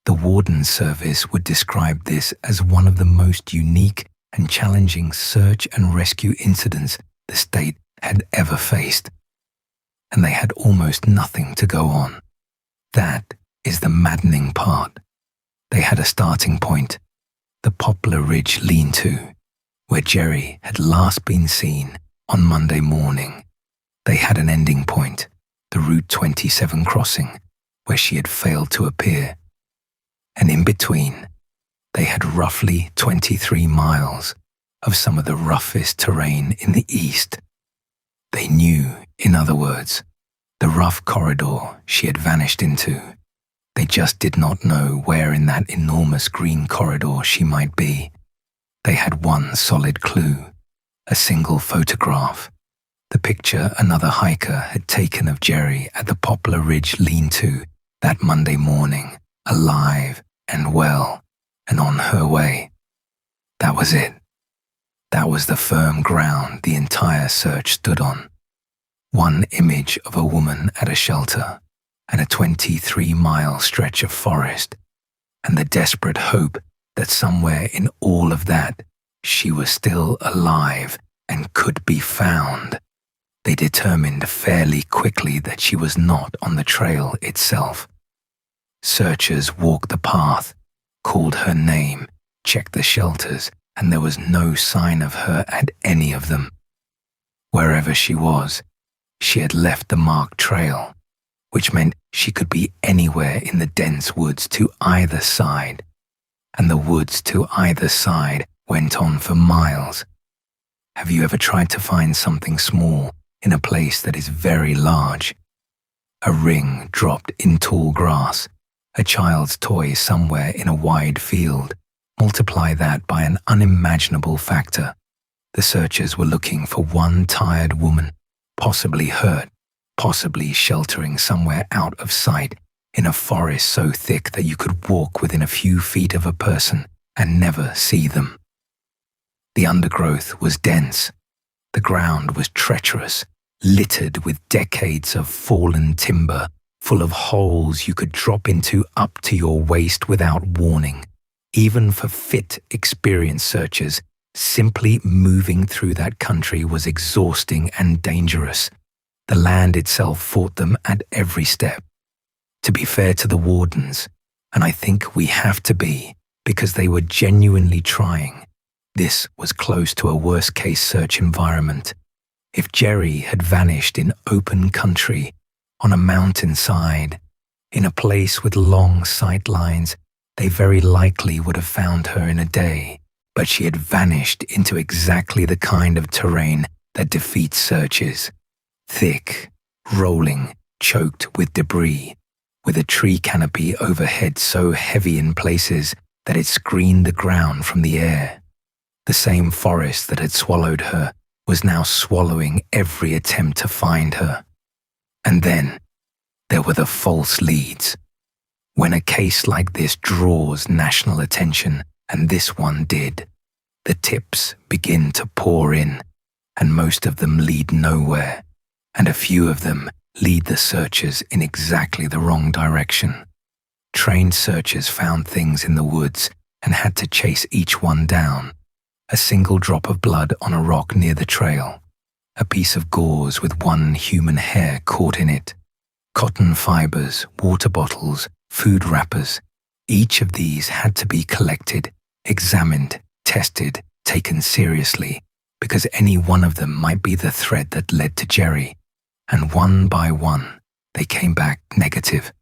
the Warden Service would describe this as one of the most unique and challenging search and rescue incidents the state had ever faced. And they had almost nothing to go on. That is the maddening part. They had a starting point, the Poplar Ridge lean-to, where Jerry had last been seen on Monday morning. They had an ending point, the Route 27 crossing, where she had failed to appear. And in between, they had roughly 23 miles of some of the roughest terrain in the east. They knew, in other words, the rough corridor she had vanished into. They just did not know where in that enormous green corridor she might be. They had one solid clue, a single photograph, the picture another hiker had taken of Jerry at the Poplar Ridge lean-to that Monday morning, alive and well, and on her way. That was it. That was the firm ground the entire search stood on. One image of a woman at a shelter, and a 23-mile stretch of forest, and the desperate hope that somewhere in all of that, she was still alive and could be found. They determined fairly quickly that she was not on the trail itself. Searchers walked the path, called her name, checked the shelters, and there was no sign of her at any of them. Wherever she was, she had left the marked trail, which meant she could be anywhere in the dense woods to either side, and the woods to either side went on for miles. Have you ever tried to find something small in a place that is very large? A ring dropped in tall grass, a child's toy somewhere in a wide field. Multiply that by an unimaginable factor. The searchers were looking for one tired woman, possibly hurt, possibly sheltering somewhere out of sight in a forest so thick that you could walk within a few feet of a person and never see them. The undergrowth was dense. The ground was treacherous, littered with decades of fallen timber, full of holes you could drop into up to your waist without warning. Even for fit, experienced searchers, simply moving through that country was exhausting and dangerous. The land itself fought them at every step. To be fair to the wardens, and I think we have to be, because they were genuinely trying, this was close to a worst-case search environment. If Jerry had vanished in open country, on a mountainside, in a place with long sight lines, they very likely would have found her in a day. But she had vanished into exactly the kind of terrain that defeats searches. Thick, rolling, choked with debris, with a tree canopy overhead so heavy in places that it screened the ground from the air. The same forest that had swallowed her was now swallowing every attempt to find her. And then, there were the false leads. When a case like this draws national attention, and this one did, the tips begin to pour in, and most of them lead nowhere, and a few of them lead the searchers in exactly the wrong direction. Trained searchers found things in the woods and had to chase each one down. A single drop of blood on a rock near the trail, a piece of gauze with one human hair caught in it, cotton fibers, water bottles, food wrappers. Each of these had to be collected, examined, tested, taken seriously, because any one of them might be the thread that led to Jerry. And one by one, they came back negative.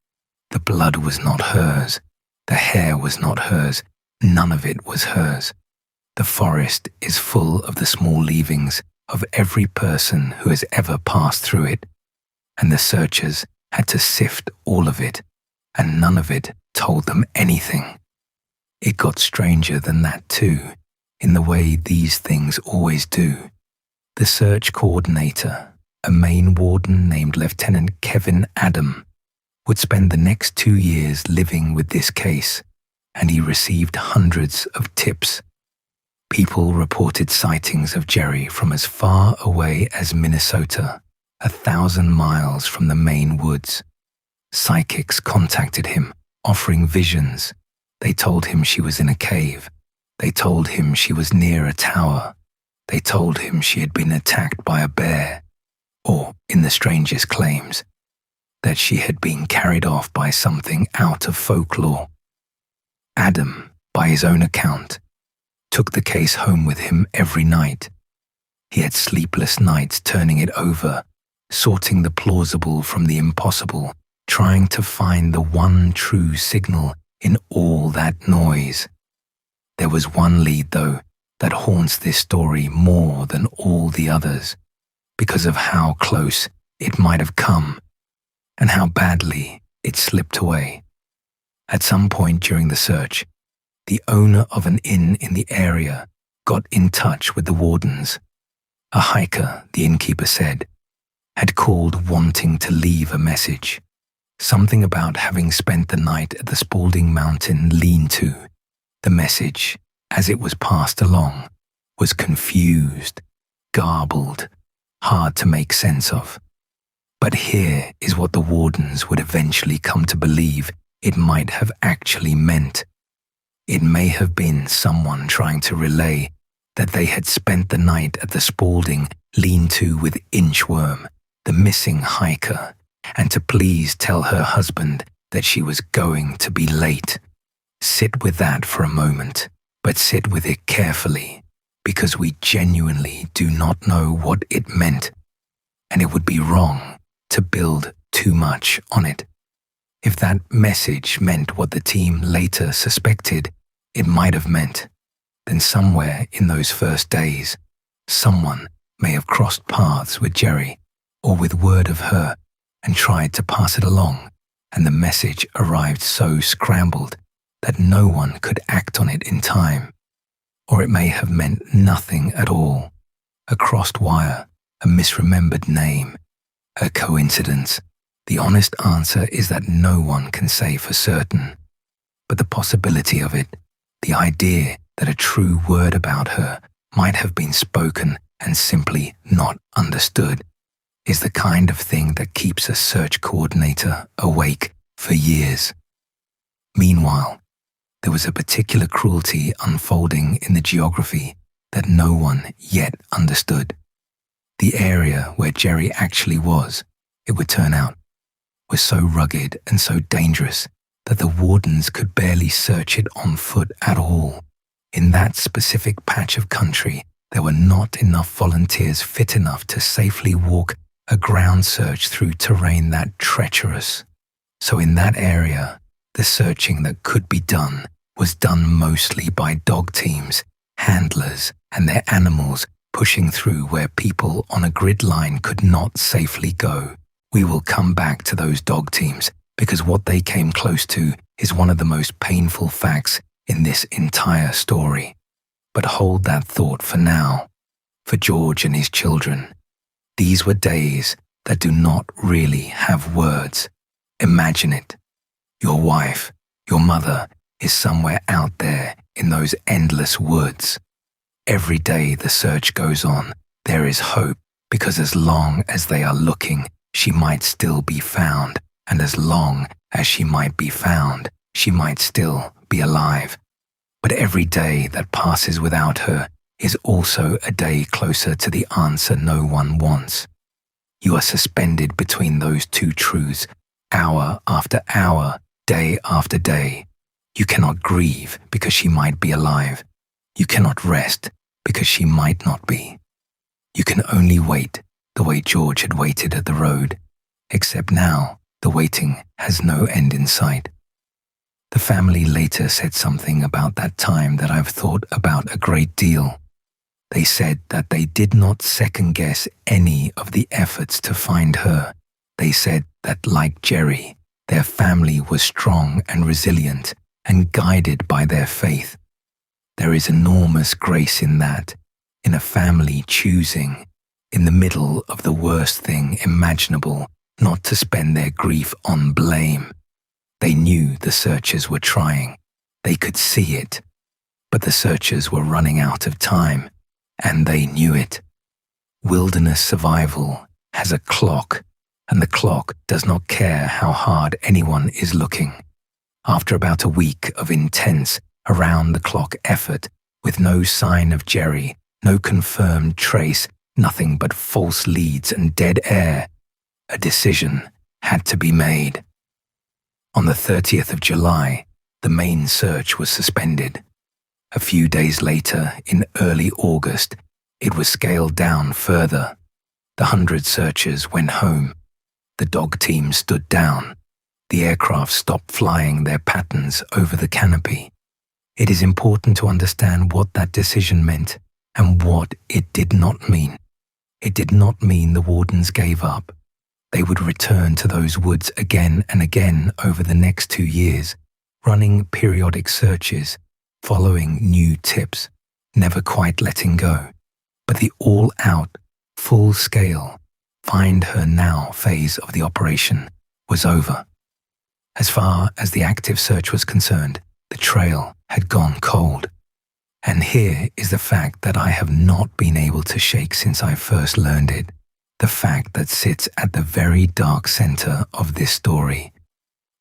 The blood was not hers. The hair was not hers. None of it was hers. The forest is full of the small leavings of every person who has ever passed through it, and the searchers had to sift all of it, and none of it told them anything. It got stranger than that too, in the way these things always do. The search coordinator, a Maine warden named Lieutenant Kevin Adam, would spend the next 2 years living with this case, and he received hundreds of tips. People reported sightings of Jerry from as far away as Minnesota, 1,000 miles from the Maine woods. Psychics contacted him, offering visions. They told him she was in a cave. They told him she was near a tower. They told him she had been attacked by a bear, or, in the strangest claims, that she had been carried off by something out of folklore. Adam, by his own account, took the case home with him every night. He had sleepless nights turning it over, sorting the plausible from the impossible, trying to find the one true signal in all that noise. There was one lead, though, that haunts this story more than all the others, because of how close it might have come, and how badly it slipped away. At some point during the search, the owner of an inn in the area got in touch with the wardens. A hiker, the innkeeper said, had called wanting to leave a message. Something about having spent the night at the Spalding Mountain lean-to. The message, as it was passed along, was confused, garbled, hard to make sense of. But here is what the wardens would eventually come to believe it might have actually meant. It may have been someone trying to relay that they had spent the night at the Spalding lean-to with Inchworm, the missing hiker, and to please tell her husband that she was going to be late. Sit with that for a moment, but sit with it carefully, because we genuinely do not know what it meant, and it would be wrong to build too much on it. If that message meant what the team later suspected it might have meant, then somewhere in those first days, someone may have crossed paths with Jerry or with word of her and tried to pass it along, and the message arrived so scrambled that no one could act on it in time. Or it may have meant nothing at all, a crossed wire, a misremembered name, a coincidence. The honest answer is that no one can say for certain. But the possibility of it, the idea that a true word about her might have been spoken and simply not understood, is the kind of thing that keeps a search coordinator awake for years. Meanwhile, there was a particular cruelty unfolding in the geography that no one yet understood. The area where Jerry actually was, it would turn out, was so rugged and so dangerous that the wardens could barely search it on foot at all. In that specific patch of country, there were not enough volunteers fit enough to safely walk a ground search through terrain that treacherous. So in that area, the searching that could be done was done mostly by dog teams, handlers, and their animals pushing through where people on a grid line could not safely go. We will come back to those dog teams because what they came close to is one of the most painful facts in this entire story. But hold that thought for now. For George and his children, these were days that do not really have words. Imagine it. Your wife, your mother, is somewhere out there in those endless woods. Every day the search goes on, there is hope, because as long as they are looking, she might still be found, and as long as she might be found, she might still be alive. But every day that passes without her is also a day closer to the answer no one wants. You are suspended between those two truths, hour after hour, day after day. You cannot grieve because she might be alive. You cannot rest because she might not be. You can only wait the way George had waited at the road, except now the waiting has no end in sight. The family later said something about that time that I've thought about a great deal. They said that they did not second-guess any of the efforts to find her. They said that, like Jerry, their family was strong and resilient and guided by their faith. There is enormous grace in that, in a family choosing, in the middle of the worst thing imaginable, not to spend their grief on blame. They knew the searchers were trying. They could see it. But the searchers were running out of time, and they knew it. Wilderness survival has a clock, and the clock does not care how hard anyone is looking. After about a week of intense, around-the-clock effort, with no sign of Jerry, no confirmed trace, nothing but false leads and dead air, a decision had to be made. On the 30th of July, the Maine search was suspended. A few days later, in early August, it was scaled down further. The 100 searchers went home. The dog team stood down. The aircraft stopped flying their patterns over the canopy. It is important to understand what that decision meant and what it did not mean. It did not mean the wardens gave up. They would return to those woods again and again over the next 2 years, running periodic searches, following new tips, never quite letting go. But the all-out, full-scale, find her now phase of the operation was over. As far as the active search was concerned, the trail had gone cold. And here is the fact that I have not been able to shake since I first learned it, the fact that sits at the very dark center of this story.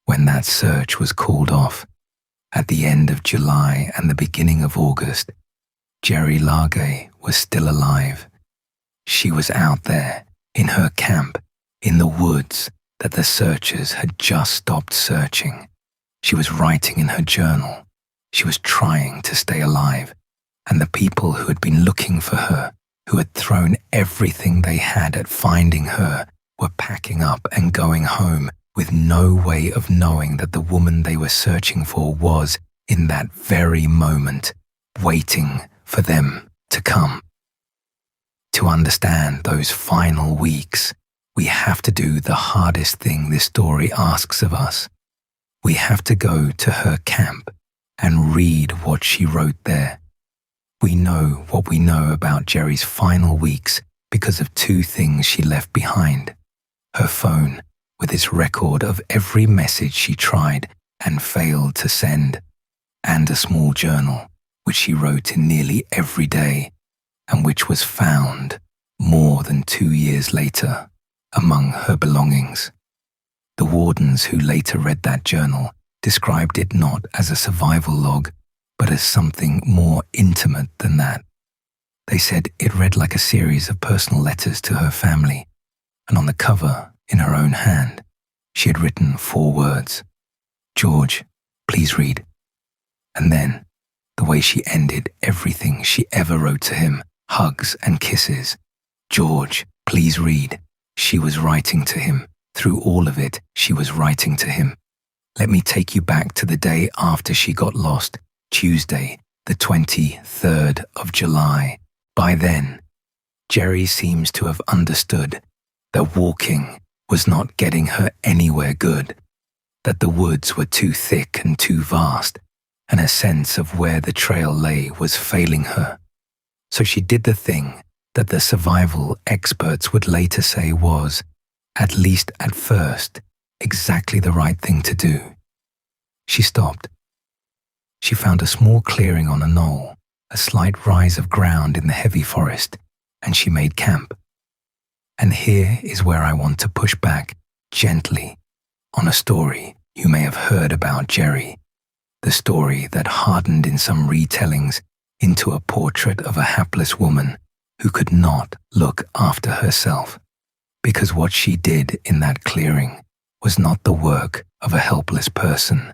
When that search was called off, at the end of July and the beginning of August, Jerry Largay was still alive. She was out there, in her camp, in the woods that the searchers had just stopped searching. She was writing in her journal. She was trying to stay alive. And the people who had been looking for her, who had thrown everything they had at finding her, were packing up and going home with no way of knowing that the woman they were searching for was, in that very moment, waiting for them to come. To understand those final weeks, we have to do the hardest thing this story asks of us. We have to go to her camp and read what she wrote there. We know what we know about Jerry's final weeks because of 2 things she left behind. Her phone, with its record of every message she tried and failed to send, and a small journal, which she wrote in nearly every day, and which was found more than 2 years later among her belongings. The wardens who later read that journal described it not as a survival log, but as something more intimate than that. They said it read like a series of personal letters to her family, and on the cover, in her own hand, she had written 4 words: "George, please read." And then, the way she ended everything she ever wrote to him, hugs and kisses. "George, please read." She was writing to him. Through all of it, she was writing to him. "Let me take you back to the day after she got lost, Tuesday, the 23rd of July. By then, Jerry seems to have understood that walking was not getting her anywhere good, that the woods were too thick and too vast, and her sense of where the trail lay was failing her. So she did the thing that the survival experts would later say was, at least at first, exactly the right thing to do. She stopped. She found a small clearing on a knoll, a slight rise of ground in the heavy forest, and she made camp. And here is where I want to push back, gently, on a story you may have heard about Jerry, the story that hardened in some retellings into a portrait of a hapless woman who could not look after herself, because what she did in that clearing was not the work of a helpless person.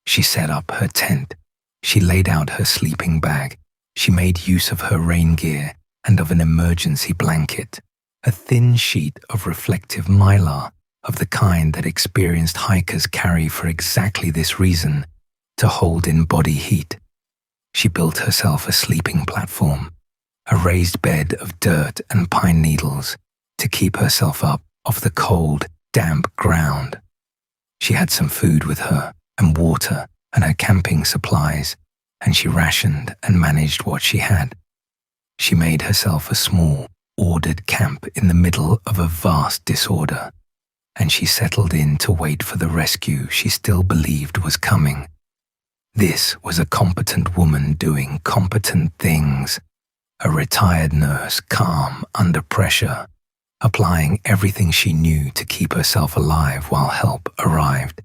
She set up her tent, she laid out her sleeping bag, she made use of her rain gear and of an emergency blanket, a thin sheet of reflective mylar of the kind that experienced hikers carry for exactly this reason, to hold in body heat. She built herself a sleeping platform, a raised bed of dirt and pine needles to keep herself up off the cold, damp ground. She had some food with her and water and her camping supplies, and she rationed and managed what she had. She made herself a small, ordered camp in the middle of a vast disorder, and she settled in to wait for the rescue she still believed was coming. This was a competent woman doing competent things, a retired nurse calm under pressure, applying everything she knew to keep herself alive while help arrived.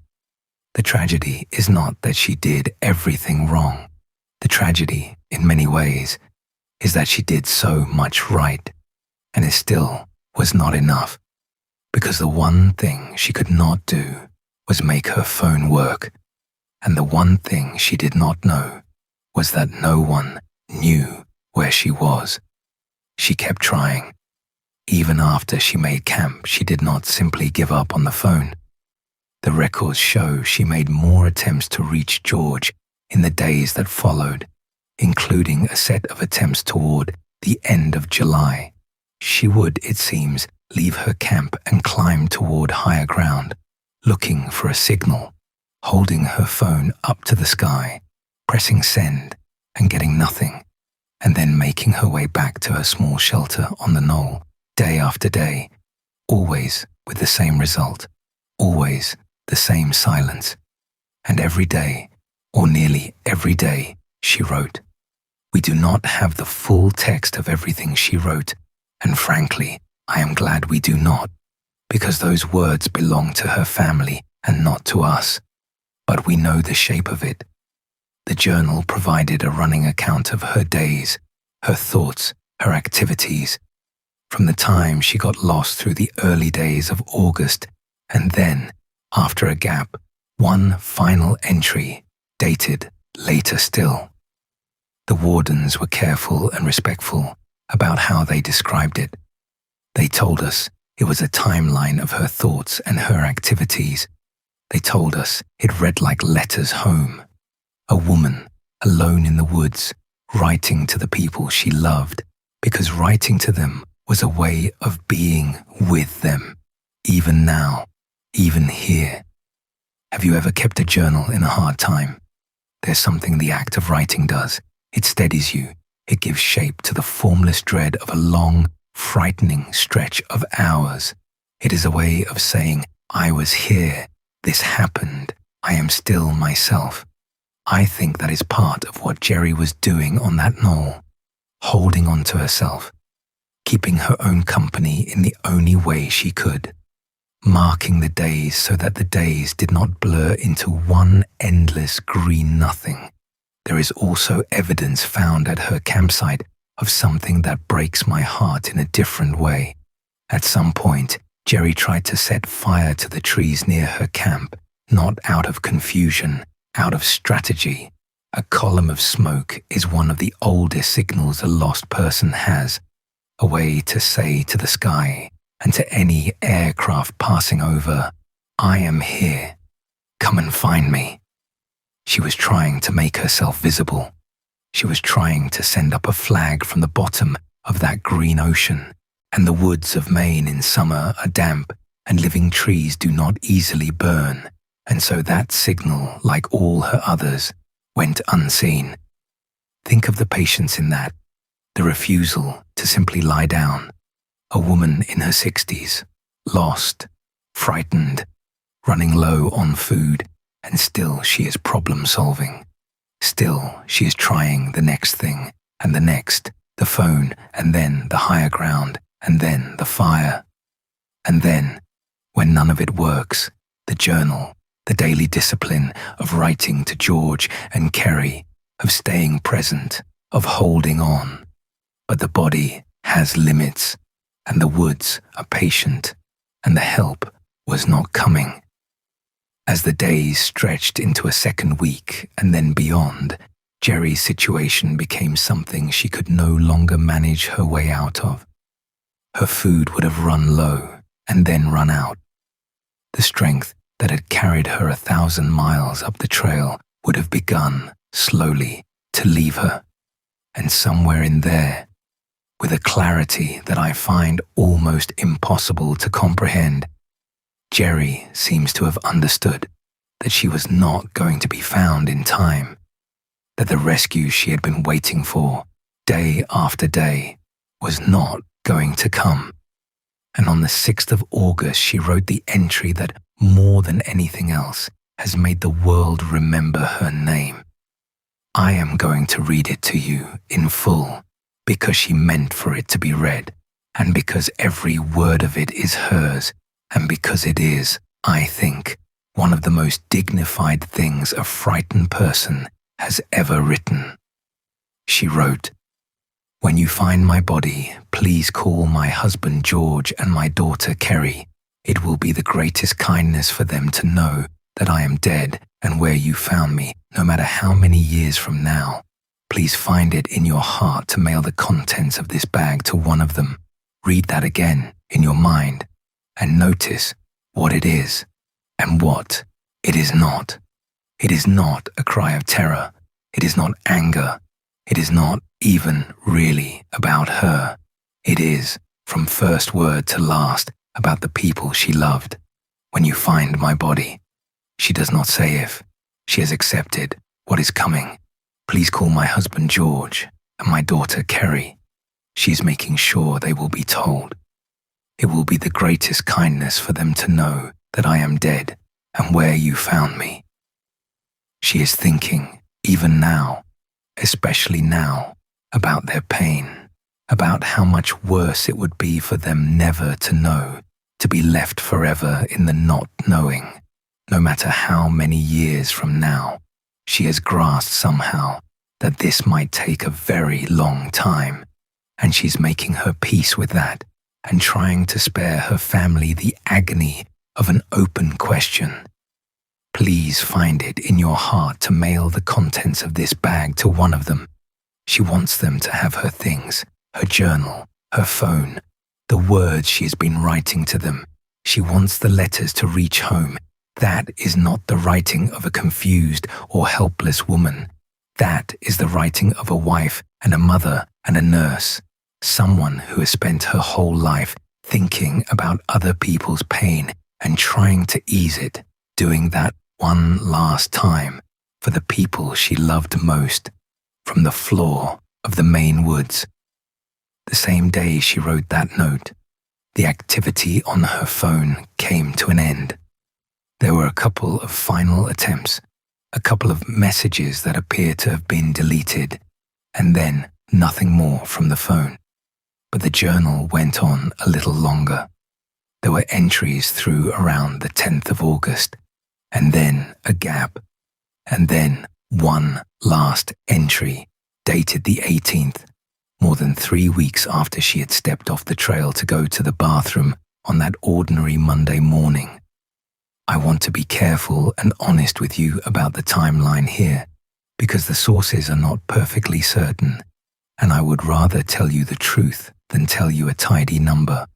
The tragedy is not that she did everything wrong. The tragedy, in many ways, is that she did so much right, and it still was not enough, because the one thing she could not do was make her phone work, and the one thing she did not know was that no one knew where she was. She kept trying. Even after she made camp, she did not simply give up on the phone. The records show she made more attempts to reach George in the days that followed, including a set of attempts toward the end of July. She would, it seems, leave her camp and climb toward higher ground, looking for a signal, holding her phone up to the sky, pressing send and getting nothing, and then making her way back to her small shelter on the knoll, day after day, always with the same result, always the same silence. And every day, or nearly every day, she wrote. We do not have the full text of everything she wrote, and frankly, I am glad we do not, because those words belong to her family and not to us. But we know the shape of it. The journal provided a running account of her days, her thoughts, her activities, from the time she got lost through the early days of August, and then, after a gap, one final entry, dated later still. The wardens were careful and respectful about how they described it. They told us it was a timeline of her thoughts and her activities. They told us it read like letters home. A woman, alone in the woods, writing to the people she loved, because writing to them was a way of being with them, even now, even here. Have you ever kept a journal in a hard time? There's something the act of writing does. It steadies you. It gives shape to the formless dread of a long, frightening stretch of hours. It is a way of saying, I was here, this happened, I am still myself. I think that is part of what Jerry was doing on that knoll, holding on to herself, keeping her own company in the only way she could. marking the days so that the days did not blur into one endless green nothing. There is also evidence found at her campsite of something that breaks my heart in a different way. At some point, Jerry tried to set fire to the trees near her camp, not out of confusion, out of strategy. A column of smoke is one of the oldest signals a lost person has, a way to say to the sky and to any aircraft passing over, "I am here. Come and find me." She was trying to make herself visible. She was trying to send up a flag from the bottom of that green ocean, and the woods of Maine in summer are damp and living trees do not easily burn, and so that signal, like all her others, went unseen. Think of the patience in that, the refusal to simply lie down. A woman in her 60s, lost, frightened, running low on food, and still she is problem solving. Still she is trying the next thing, and the next, the phone, and then the higher ground, and then the fire. And then, when none of it works, the journal, the daily discipline of writing to George and Kerry, of staying present, of holding on. But the body has limits, and the woods are patient, and the help was not coming. As the days stretched into a second week and then beyond, Jerry's situation became something she could no longer manage her way out of. Her food would have run low and then run out. The strength that had carried her 1,000 miles up the trail would have begun, slowly, to leave her. And somewhere in there, with a clarity that I find almost impossible to comprehend, Jerry seems to have understood that she was not going to be found in time, that the rescue she had been waiting for, day after day, was not going to come. And on the 6th of August, she wrote the entry that, more than anything else, has made the world remember her name. I am going to read it to you in full, because she meant for it to be read, and because every word of it is hers, and because it is, I think, one of the most dignified things a frightened person has ever written. She wrote, "When you find my body, please call my husband George and my daughter Kerry. It will be the greatest kindness for them to know that I am dead and where you found me, no matter how many years from now. Please find it in your heart to mail the contents of this bag to one of them. Read that again in your mind and notice what it is and what it is not. It is not a cry of terror. It is not anger. It is not even really about her. It is, from first word to last, about the people she loved. When you find my body," she does not say if, she has accepted what is coming. "Please call my husband George and my daughter Kerry." She is making sure they will be told. It will be the greatest kindness for them to know that I am dead and where you found me. She is thinking, even now, especially now, about their pain, about how much worse it would be for them never to know, to be left forever in the not knowing. No matter how many years from now, she has grasped somehow that this might take a very long time, and she's making her peace with that and trying to spare her family the agony of an open question. Please find it in your heart to mail the contents of this bag to one of them. She wants them to have her things, her journal, her phone, the words she has been writing to them. She wants the letters to reach home. That is not the writing of a confused or helpless woman. That is the writing of a wife and a mother and a nurse, someone who has spent her whole life thinking about other people's pain and trying to ease it, doing that one last time for the people she loved most, from the floor of the Maine woods. The same day she wrote that note, the activity on her phone came to an end. There were a couple of final attempts, a couple of messages that appeared to have been deleted, and then nothing more from the phone. But the journal went on a little longer. There were entries through around the 10th of August, and then a gap, and then one last entry dated the 18th, more than 3 weeks after she had stepped off the trail to go to the bathroom on that ordinary Monday morning. I want to be careful and honest with you about the timeline here, because the sources are not perfectly certain, and I would rather tell you the truth than tell you a tidy number.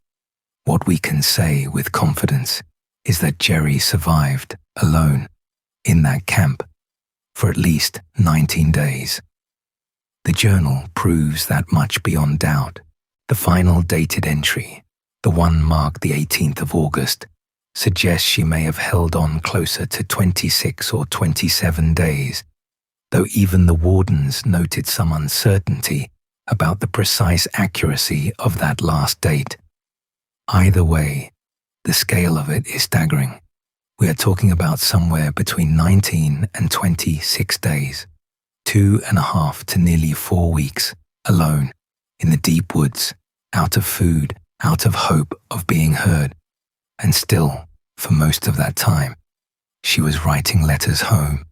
What we can say with confidence is that Jerry survived alone in that camp for at least 19 days. The journal proves that much beyond doubt. The final dated entry, the one marked the 18th of August, suggests she may have held on closer to 26 or 27 days, though even the wardens noted some uncertainty about the precise accuracy of that last date. Either way, the scale of it is staggering. We are talking about somewhere between 19 and 26 days, 2.5 to nearly 4 weeks, alone, in the deep woods, out of food, out of hope of being heard. And still, for most of that time, she was writing letters home.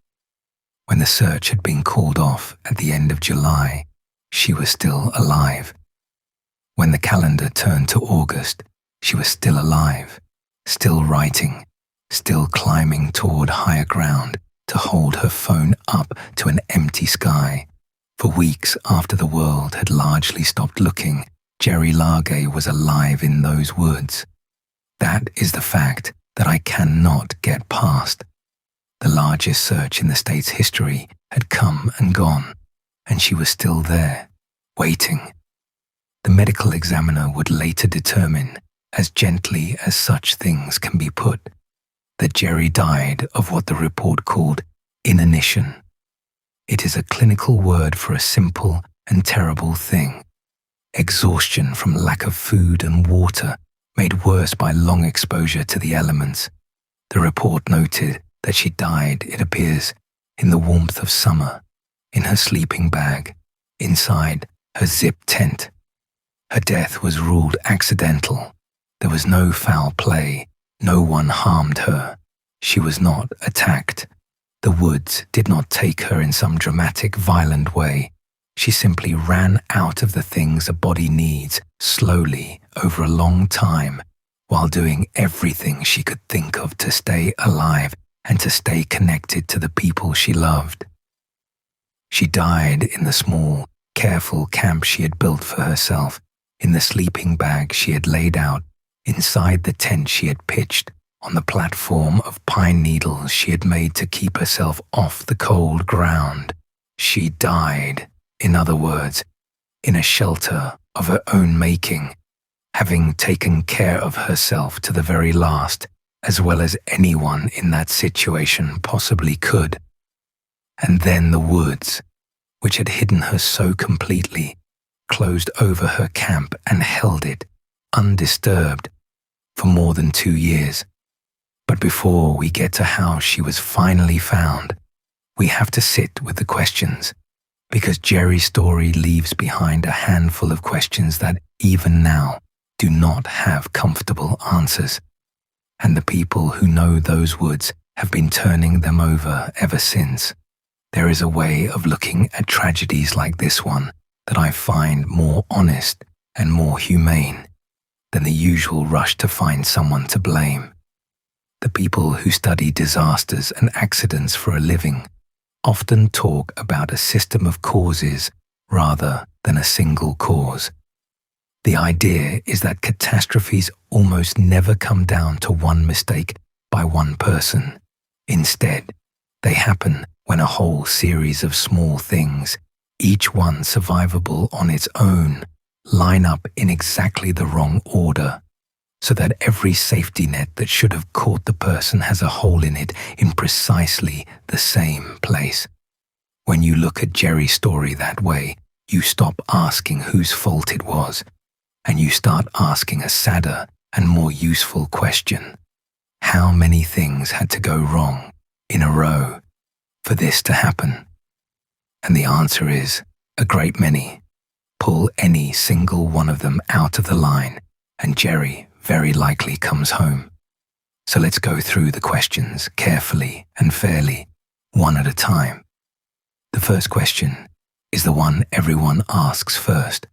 When the search had been called off at the end of July, she was still alive. When the calendar turned to August, she was still alive, still writing, still climbing toward higher ground to hold her phone up to an empty sky. For weeks after the world had largely stopped looking, Jerry Largay was alive in those woods. That is the fact that I cannot get past. The largest search in the state's history had come and gone, and she was still there, waiting. The medical examiner would later determine, as gently as such things can be put, that Jerry died of what the report called inanition. It is a clinical word for a simple and terrible thing. Exhaustion from lack of food and water, made worse by long exposure to the elements. The report noted that she died, it appears, in the warmth of summer, in her sleeping bag, inside her zip tent. Her death was ruled accidental. There was no foul play. No one harmed her. She was not attacked. The woods did not take her in some dramatic, violent way. She simply ran out of the things a body needs slowly over a long time, while doing everything she could think of to stay alive and to stay connected to the people she loved. She died in the small, careful camp she had built for herself, in the sleeping bag she had laid out, inside the tent she had pitched, on the platform of pine needles she had made to keep herself off the cold ground. She died, in other words, in a shelter of her own making, having taken care of herself to the very last, as well as anyone in that situation possibly could. And then the woods, which had hidden her so completely, closed over her camp and held it, undisturbed, for more than 2 years. But before we get to how she was finally found, we have to sit with the questions, because Jerry's story leaves behind a handful of questions that even now do not have comfortable answers. And the people who know those woods have been turning them over ever since. There is a way of looking at tragedies like this one that I find more honest and more humane than the usual rush to find someone to blame. The people who study disasters and accidents for a living often talk about a system of causes rather than a single cause. The idea is that catastrophes almost never come down to one mistake by one person. Instead, they happen when a whole series of small things, each one survivable on its own, line up in exactly the wrong order, so that every safety net that should have caught the person has a hole in it in precisely the same place. When you look at Jerry's story that way, you stop asking whose fault it was, and you start asking a sadder and more useful question. How many things had to go wrong in a row for this to happen? And the answer is a great many. Pull any single one of them out of the line, and Jerry very likely comes home. So let's go through the questions carefully and fairly, one at a time. The first question is the one everyone asks first.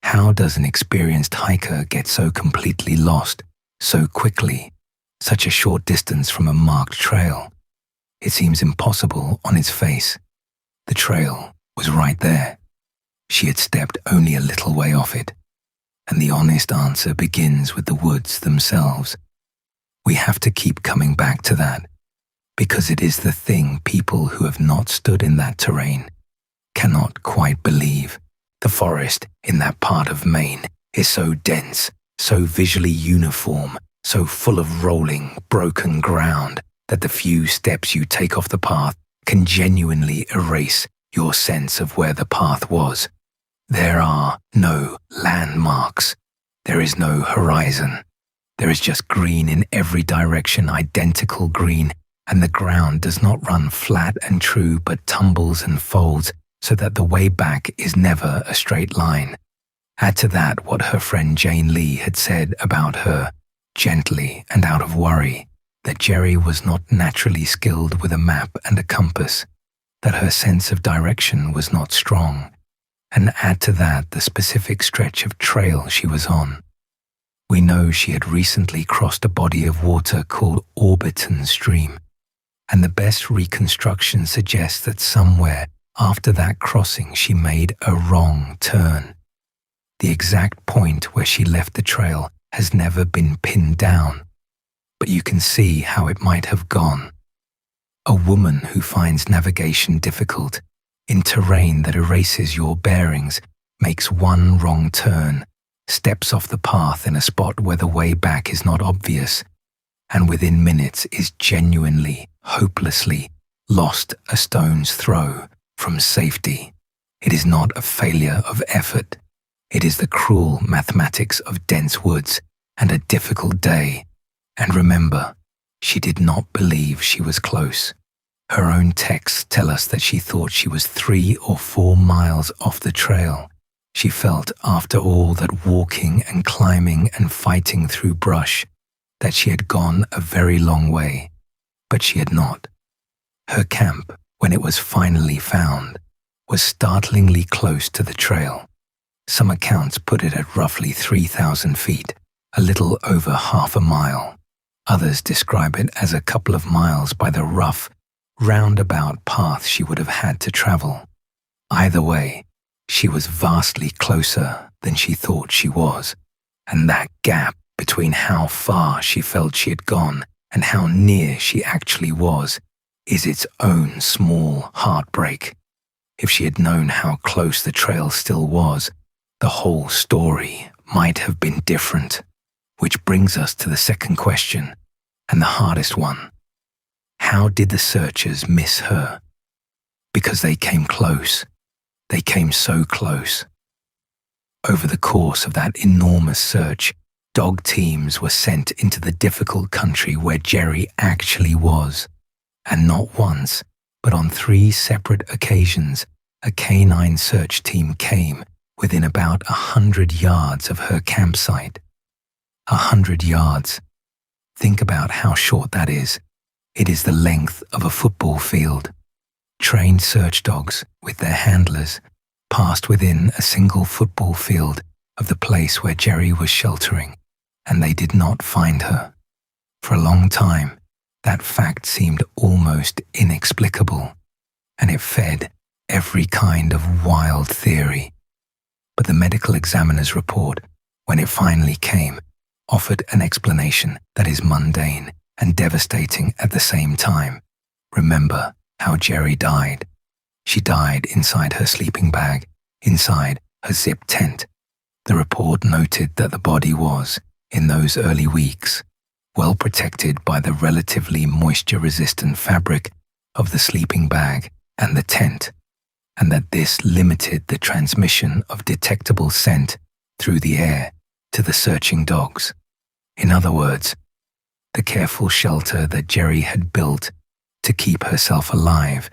How does an experienced hiker get so completely lost so quickly, such a short distance from a marked trail? It seems impossible on its face. The trail was right there. She had stepped only a little way off it. And the honest answer begins with the woods themselves. We have to keep coming back to that, because it is the thing people who have not stood in that terrain cannot quite believe. The forest in that part of Maine is so dense, so visually uniform, so full of rolling, broken ground that the few steps you take off the path can genuinely erase your sense of where the path was. There are no landmarks. There is no horizon. There is just green in every direction, identical green, and the ground does not run flat and true but tumbles and folds so that the way back is never a straight line. Add to that what her friend Jane Lee had said about her, gently and out of worry, that Jerry was not naturally skilled with a map and a compass, that her sense of direction was not strong, and add to that the specific stretch of trail she was on. We know she had recently crossed a body of water called Orbiton Stream, and the best reconstruction suggests that somewhere after that crossing she made a wrong turn. The exact point where she left the trail has never been pinned down, but you can see how it might have gone. A woman who finds navigation difficult in terrain that erases your bearings makes one wrong turn, steps off the path in a spot where the way back is not obvious, and within minutes is genuinely, hopelessly lost a stone's throw from safety. It is not a failure of effort. It is the cruel mathematics of dense woods and a difficult day. And remember, she did not believe she was close. Her own texts tell us that she thought she was 3 or 4 miles off the trail. She felt, after all that walking and climbing and fighting through brush, that she had gone a very long way, but she had not. Her camp, when it was finally found, was startlingly close to the trail. Some accounts put it at roughly 3,000 feet, a little over half a mile. Others describe it as a couple of miles by the rough, roundabout path she would have had to travel. Either way, she was vastly closer than she thought she was, and that gap between how far she felt she had gone and how near she actually was is its own small heartbreak. If she had known how close the trail still was, the whole story might have been different. Which brings us to the second question, and the hardest one. How did the searchers miss her? Because they came close. They came so close. Over the course of that enormous search, dog teams were sent into the difficult country where Jerry actually was. And not once, but on 3 separate occasions, a canine search team came within about 100 yards of her campsite. 100 yards. Think about how short that is. It is the length of a football field. Trained search dogs, with their handlers, passed within a single football field of the place where Jerry was sheltering, and they did not find her. For a long time, that fact seemed almost inexplicable, and it fed every kind of wild theory. But the medical examiner's report, when it finally came, offered an explanation that is mundane and devastating at the same time. Remember how Jerry died. She died inside her sleeping bag, inside her zip tent. The report noted that the body was, in those early weeks, well protected by the relatively moisture-resistant fabric of the sleeping bag and the tent, and that this limited the transmission of detectable scent through the air to the searching dogs. In other words, the careful shelter that Jerry had built to keep herself alive,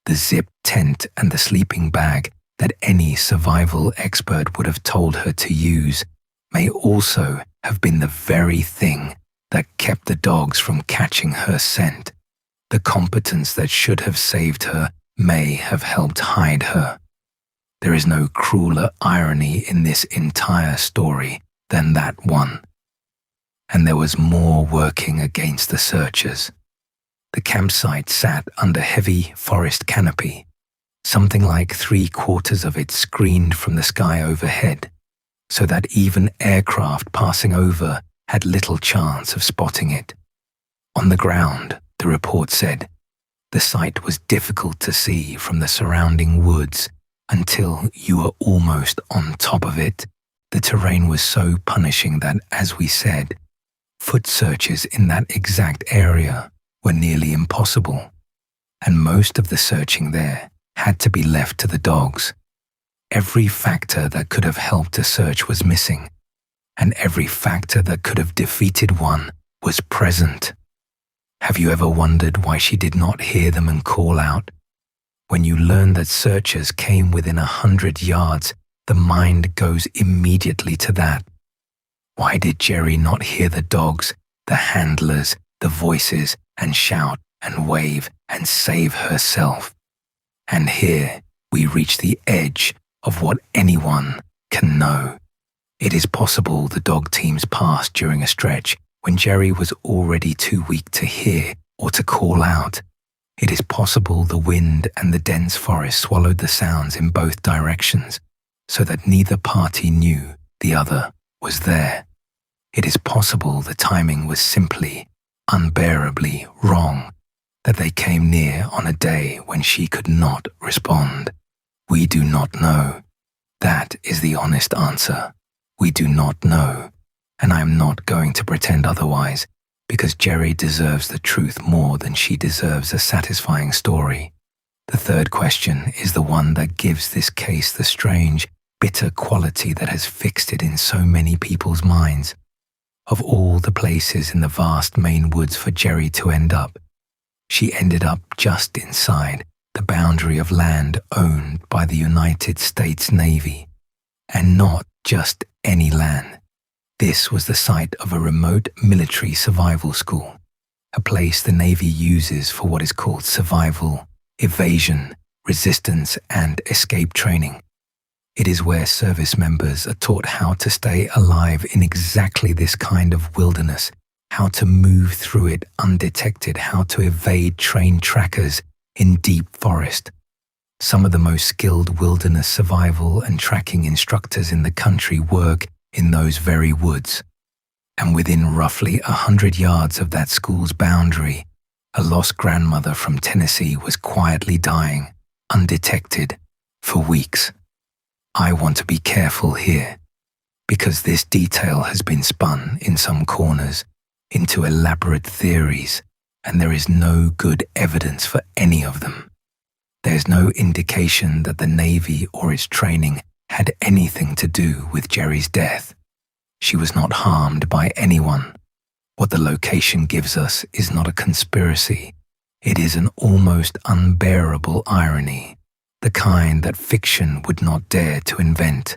the zip tent and the sleeping bag that any survival expert would have told her to use, may also have been the very thing that kept the dogs from catching her scent. The competence that should have saved her may have helped hide her. There is no crueler irony in this entire story than that one. And there was more working against the searchers. The campsite sat under heavy forest canopy, something like 3/4 of it screened from the sky overhead, so that even aircraft passing over had little chance of spotting it. On the ground, the report said, the site was difficult to see from the surrounding woods until you were almost on top of it. The terrain was so punishing that, as we said, foot searches in that exact area were nearly impossible, and most of the searching there had to be left to the dogs. Every factor that could have helped a search was missing, and every factor that could have defeated one was present. Have you ever wondered why she did not hear them and call out? When you learn that searchers came within 100 yards, the mind goes immediately to that. Why did Jerry not hear the dogs, the handlers, the voices, and shout and wave and save herself? And here we reach the edge of what anyone can know. It is possible the dog teams passed during a stretch when Jerry was already too weak to hear or to call out. It is possible the wind and the dense forest swallowed the sounds in both directions, so that neither party knew the other was there. It is possible the timing was simply unbearably wrong, that they came near on a day when she could not respond. We do not know. That is the honest answer. We do not know, and I am not going to pretend otherwise, because Jerry deserves the truth more than she deserves a satisfying story. The third question is the one that gives this case the strange, bitter quality that has fixed it in so many people's minds. Of all the places in the vast Maine woods for Jerry to end up, she ended up just inside the boundary of land owned by the United States Navy. And not just any land. This was the site of a remote military survival school, a place the Navy uses for what is called survival, evasion, resistance, and escape training. It is where service members are taught how to stay alive in exactly this kind of wilderness, how to move through it undetected, how to evade train trackers in deep forest. Some of the most skilled wilderness survival and tracking instructors in the country work in those very woods. And within roughly 100 yards of that school's boundary, a lost grandmother from Tennessee was quietly dying, undetected, for weeks. I want to be careful here, because this detail has been spun in some corners into elaborate theories, and there is no good evidence for any of them. There's no indication that the Navy or its training had anything to do with Jerry's death. She was not harmed by anyone. What the location gives us is not a conspiracy. It is an almost unbearable irony, the kind that fiction would not dare to invent.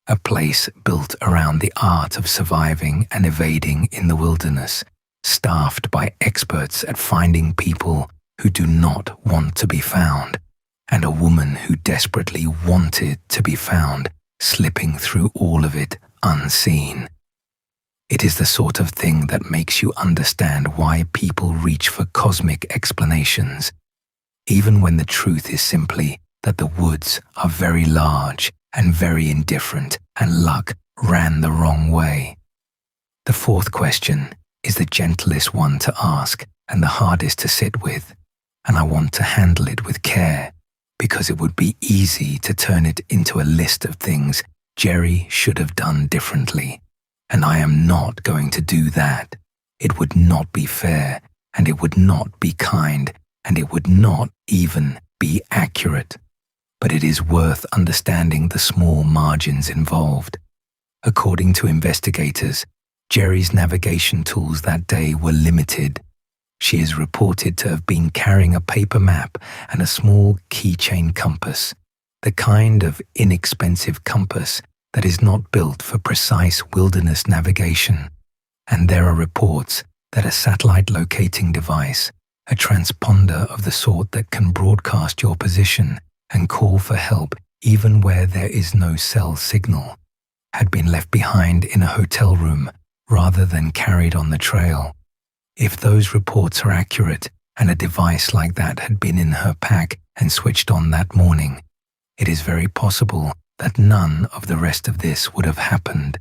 A place built around the art of surviving and evading in the wilderness, staffed by experts at finding people who do not want to be found, and a woman who desperately wanted to be found, slipping through all of it unseen. It is the sort of thing that makes you understand why people reach for cosmic explanations, even when the truth is simply that the woods are very large and very indifferent, and luck ran the wrong way. The fourth question is the gentlest one to ask and the hardest to sit with, and I want to handle it with care, because it would be easy to turn it into a list of things Jerry should have done differently, and I am not going to do that. It would not be fair, and it would not be kind, and it would not even be accurate. But it is worth understanding the small margins involved. According to investigators, Jerry's navigation tools that day were limited. She is reported to have been carrying a paper map and a small keychain compass, the kind of inexpensive compass that is not built for precise wilderness navigation, and there are reports that a satellite locating device, a transponder of the sort that can broadcast your position and call for help even where there is no cell signal, had been left behind in a hotel room rather than carried on the trail. If those reports are accurate and a device like that had been in her pack and switched on that morning, it is very possible that none of the rest of this would have happened.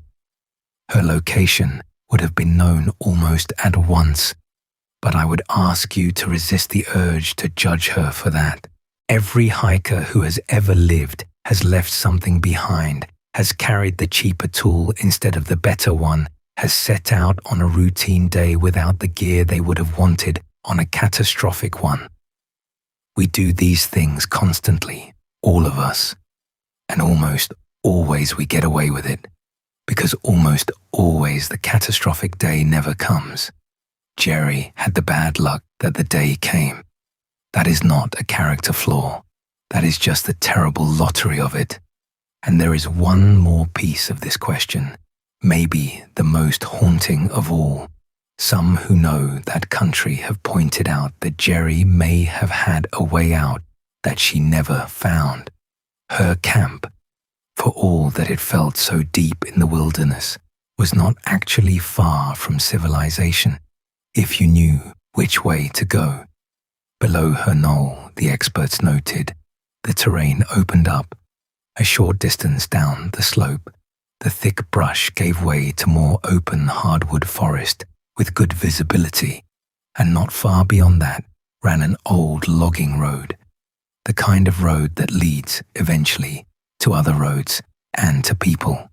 Her location would have been known almost at once, but I would ask you to resist the urge to judge her for that. Every hiker who has ever lived has left something behind, has carried the cheaper tool instead of the better one, has set out on a routine day without the gear they would have wanted on a catastrophic one. We do these things constantly, all of us, and almost always we get away with it, because almost always the catastrophic day never comes. Jerry had the bad luck that the day came. That is not a character flaw. That is just the terrible lottery of it. And there is one more piece of this question, maybe the most haunting of all. Some who know that country have pointed out that Jerry may have had a way out that she never found. Her camp, for all that it felt so deep in the wilderness, was not actually far from civilization, if you knew which way to go. Below her knoll, the experts noted, the terrain opened up. A short distance down the slope, the thick brush gave way to more open hardwood forest with good visibility, and not far beyond that ran an old logging road, the kind of road that leads, eventually, to other roads and to people.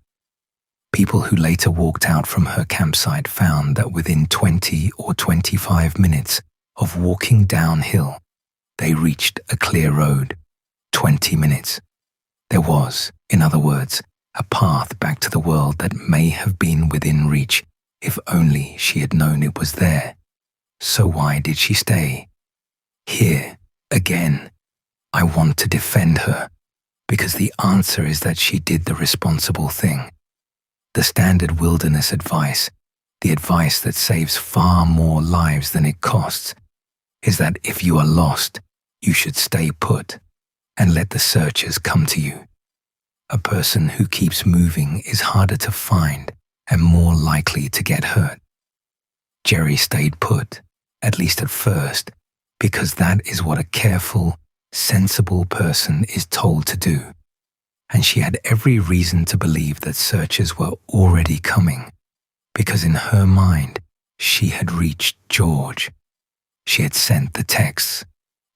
People who later walked out from her campsite found that within 20 or 25 minutes of walking downhill, they reached a clear road. 20 minutes. There was, in other words, a path back to the world that may have been within reach if only she had known it was there. So why did she stay? Here, again, I want to defend her, because the answer is that she did the responsible thing. The standard wilderness advice, the advice that saves far more lives than it costs, is that if you are lost, you should stay put and let the searchers come to you. A person who keeps moving is harder to find and more likely to get hurt. Jerry stayed put, at least at first, because that is what a careful, sensible person is told to do. And she had every reason to believe that searchers were already coming, because in her mind, she had reached George. She had sent the texts.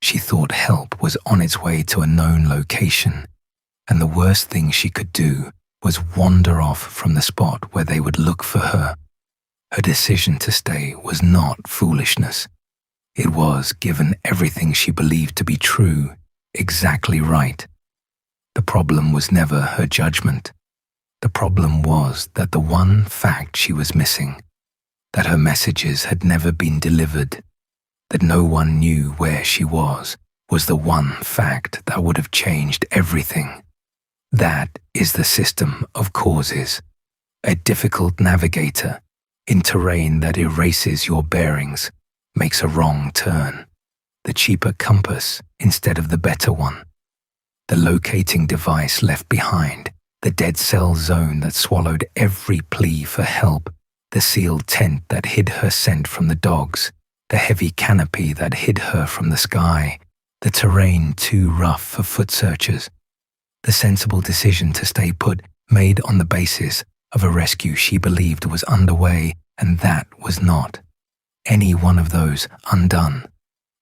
She thought help was on its way to a known location, and the worst thing she could do was wander off from the spot where they would look for her. Her decision to stay was not foolishness. It was, given everything she believed to be true, exactly right. The problem was never her judgment. The problem was that the one fact she was missing, that her messages had never been delivered, that no one knew where she was the one fact that would have changed everything. That is the system of causes, a difficult navigator in terrain that erases your bearings, makes a wrong turn, the cheaper compass instead of the better one, the locating device left behind, the dead cell zone that swallowed every plea for help, the sealed tent that hid her scent from the dogs, the heavy canopy that hid her from the sky, the terrain too rough for foot searchers, the sensible decision to stay put made on the basis of a rescue she believed was underway, and that was not. Any one of those undone,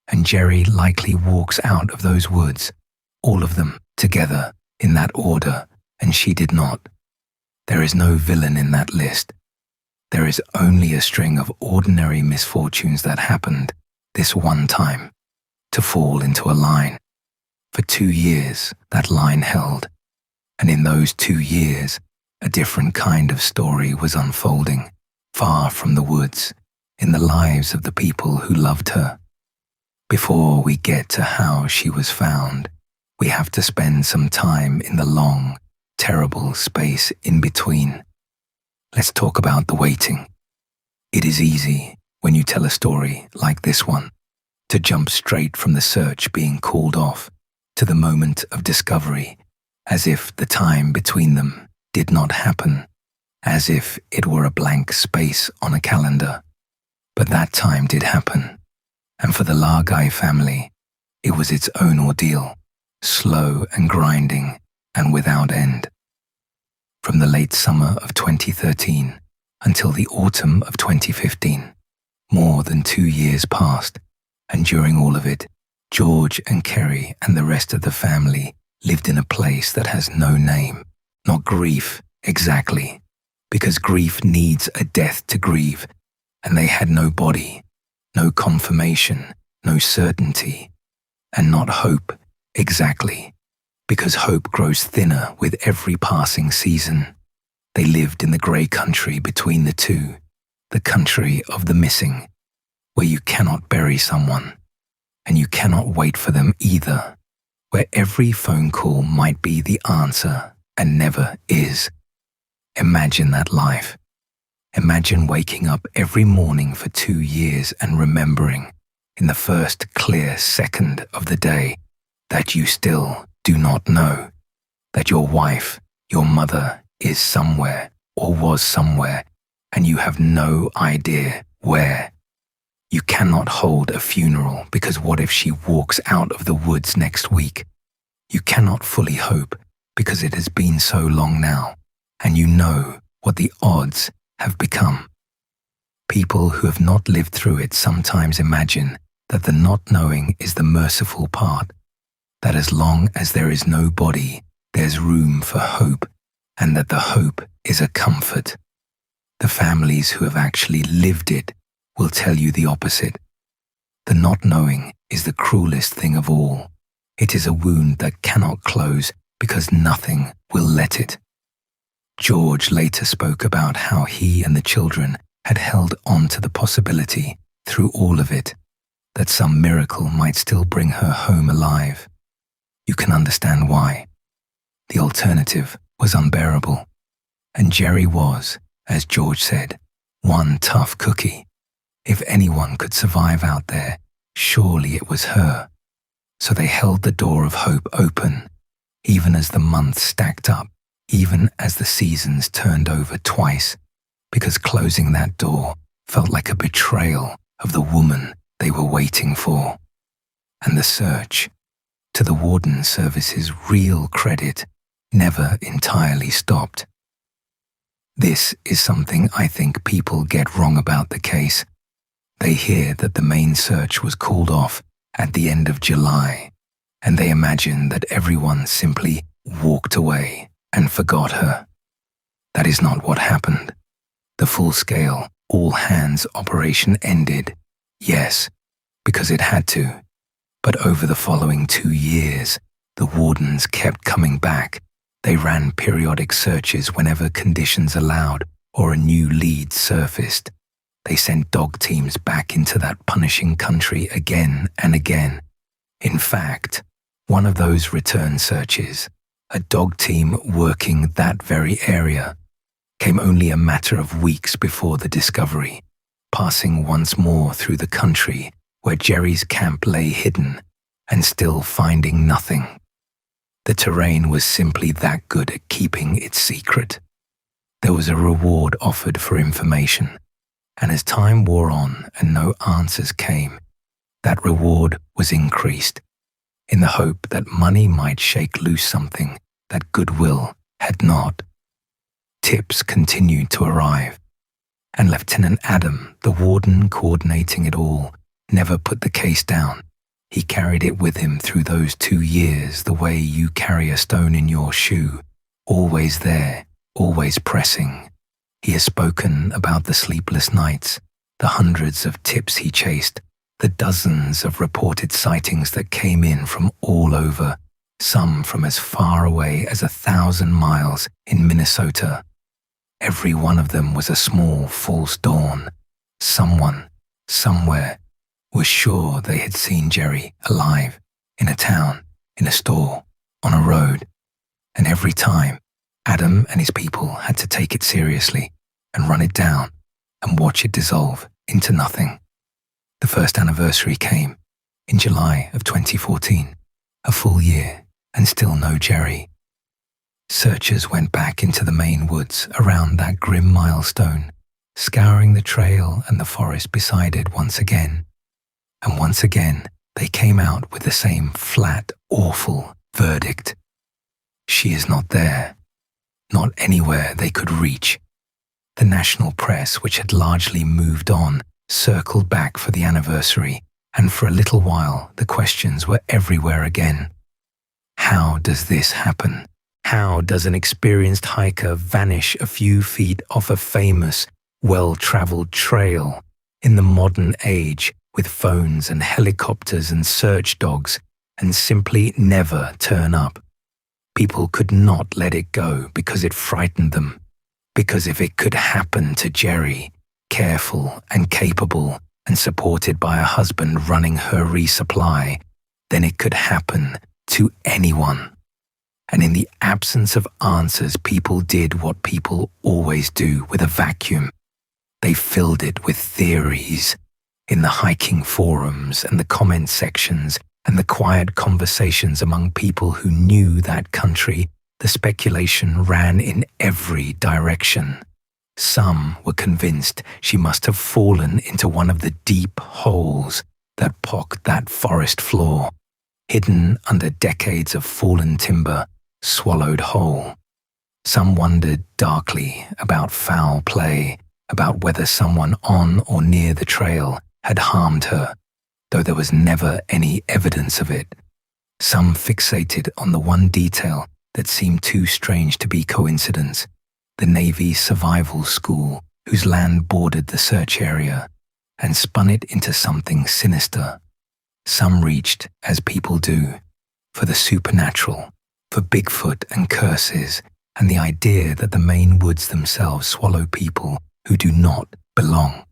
and Jerry likely walks out of those woods, all of them together in that order, and she did not. There is no villain in that list. There is only a string of ordinary misfortunes that happened this one time, to fall into a line. For 2 years, that line held, and in those 2 years, a different kind of story was unfolding, far from the woods, in the lives of the people who loved her. Before we get to how she was found, we have to spend some time in the long, terrible space in between. Let's talk about the waiting. It is easy, when you tell a story like this one, to jump straight from the search being called off to the moment of discovery, as if the time between them did not happen, as if it were a blank space on a calendar. But that time did happen, and for the Largay family, it was its own ordeal, slow and grinding and without end. From the late summer of 2013 until the autumn of 2015, more than 2 years passed, and during all of it, George and Kerry and the rest of the family lived in a place that has no name, not grief exactly, because grief needs a death to grieve, and they had no body, no confirmation, no certainty, and not hope exactly, because hope grows thinner with every passing season. They lived in the grey country between the two, the country of the missing, where you cannot bury someone, and you cannot wait for them either, where every phone call might be the answer and never is. Imagine that life. Imagine waking up every morning for 2 years and remembering, in the first clear second of the day, that you still do not know, that your wife, your mother, is somewhere or was somewhere, and you have no idea where. You cannot hold a funeral because what if she walks out of the woods next week? You cannot fully hope because it has been so long now, and you know what the odds have become. People who have not lived through it sometimes imagine that the not knowing is the merciful part, that as long as there is no body, there's room for hope, and that the hope is a comfort. The families who have actually lived it will tell you the opposite. The not knowing is the cruelest thing of all. It is a wound that cannot close because nothing will let it. George later spoke about how he and the children had held on to the possibility, through all of it, that some miracle might still bring her home alive. You can understand why. The alternative was unbearable, and Jerry was, as George said, one tough cookie. If anyone could survive out there, surely it was her. So they held the door of hope open, even as the months stacked up, even as the seasons turned over twice, because closing that door felt like a betrayal of the woman they were waiting for. And the search, to the Warden Service's real credit, never entirely stopped. This is something I think people get wrong about the case. They hear that the main search was called off at the end of July, and they imagine that everyone simply walked away and forgot her. That is not what happened. The full-scale, all-hands operation ended, yes, because it had to. But over the following 2 years, the wardens kept coming back. They ran periodic searches whenever conditions allowed or a new lead surfaced. They sent dog teams back into that punishing country again and again. In fact, one of those return searches, a dog team working that very area, came only a matter of weeks before the discovery, passing once more through the country where Jerry's camp lay hidden and still finding nothing. The terrain was simply that good at keeping its secret. There was a reward offered for information, and as time wore on and no answers came, that reward was increased, in the hope that money might shake loose something that goodwill had not. Tips continued to arrive, and Lieutenant Adam, the warden coordinating it all, never put the case down. He carried it with him through those 2 years the way you carry a stone in your shoe, always there, always pressing. He has spoken about the sleepless nights, the hundreds of tips he chased, the dozens of reported sightings that came in from all over, some from as far away as 1,000 miles in Minnesota. Every one of them was a small false dawn. Someone, somewhere, was sure they had seen Jerry alive, in a town, in a store, on a road, and every time Adam and his people had to take it seriously and run it down and watch it dissolve into nothing. The first anniversary came in July of 2014, a full year, and still no Jerry. Searchers went back into the Maine woods around that grim milestone, scouring the trail and the forest beside it once again. And once again, they came out with the same flat, awful verdict. She is not there, not anywhere they could reach. The national press, which had largely moved on, circled back for the anniversary, and for a little while the questions were everywhere again. How does this happen? How does an experienced hiker vanish a few feet off a famous, well-traveled trail in the modern age with phones and helicopters and search dogs and simply never turn up? People could not let it go because it frightened them. Because if it could happen to Jerry, careful and capable and supported by a husband running her resupply, then it could happen to anyone. And in the absence of answers, people did what people always do with a vacuum. They filled it with theories. In the hiking forums and the comment sections and the quiet conversations among people who knew that country, the speculation ran in every direction. Some were convinced she must have fallen into one of the deep holes that pocked that forest floor, hidden under decades of fallen timber, swallowed whole. Some wondered darkly about foul play, about whether someone on or near the trail had harmed her, though there was never any evidence of it. Some fixated on the one detail that seemed too strange to be coincidence: the Navy survival school whose land bordered the search area, and spun it into something sinister. Some reached, as people do, for the supernatural, for Bigfoot and curses, and the idea that the Maine woods themselves swallow people who do not belong.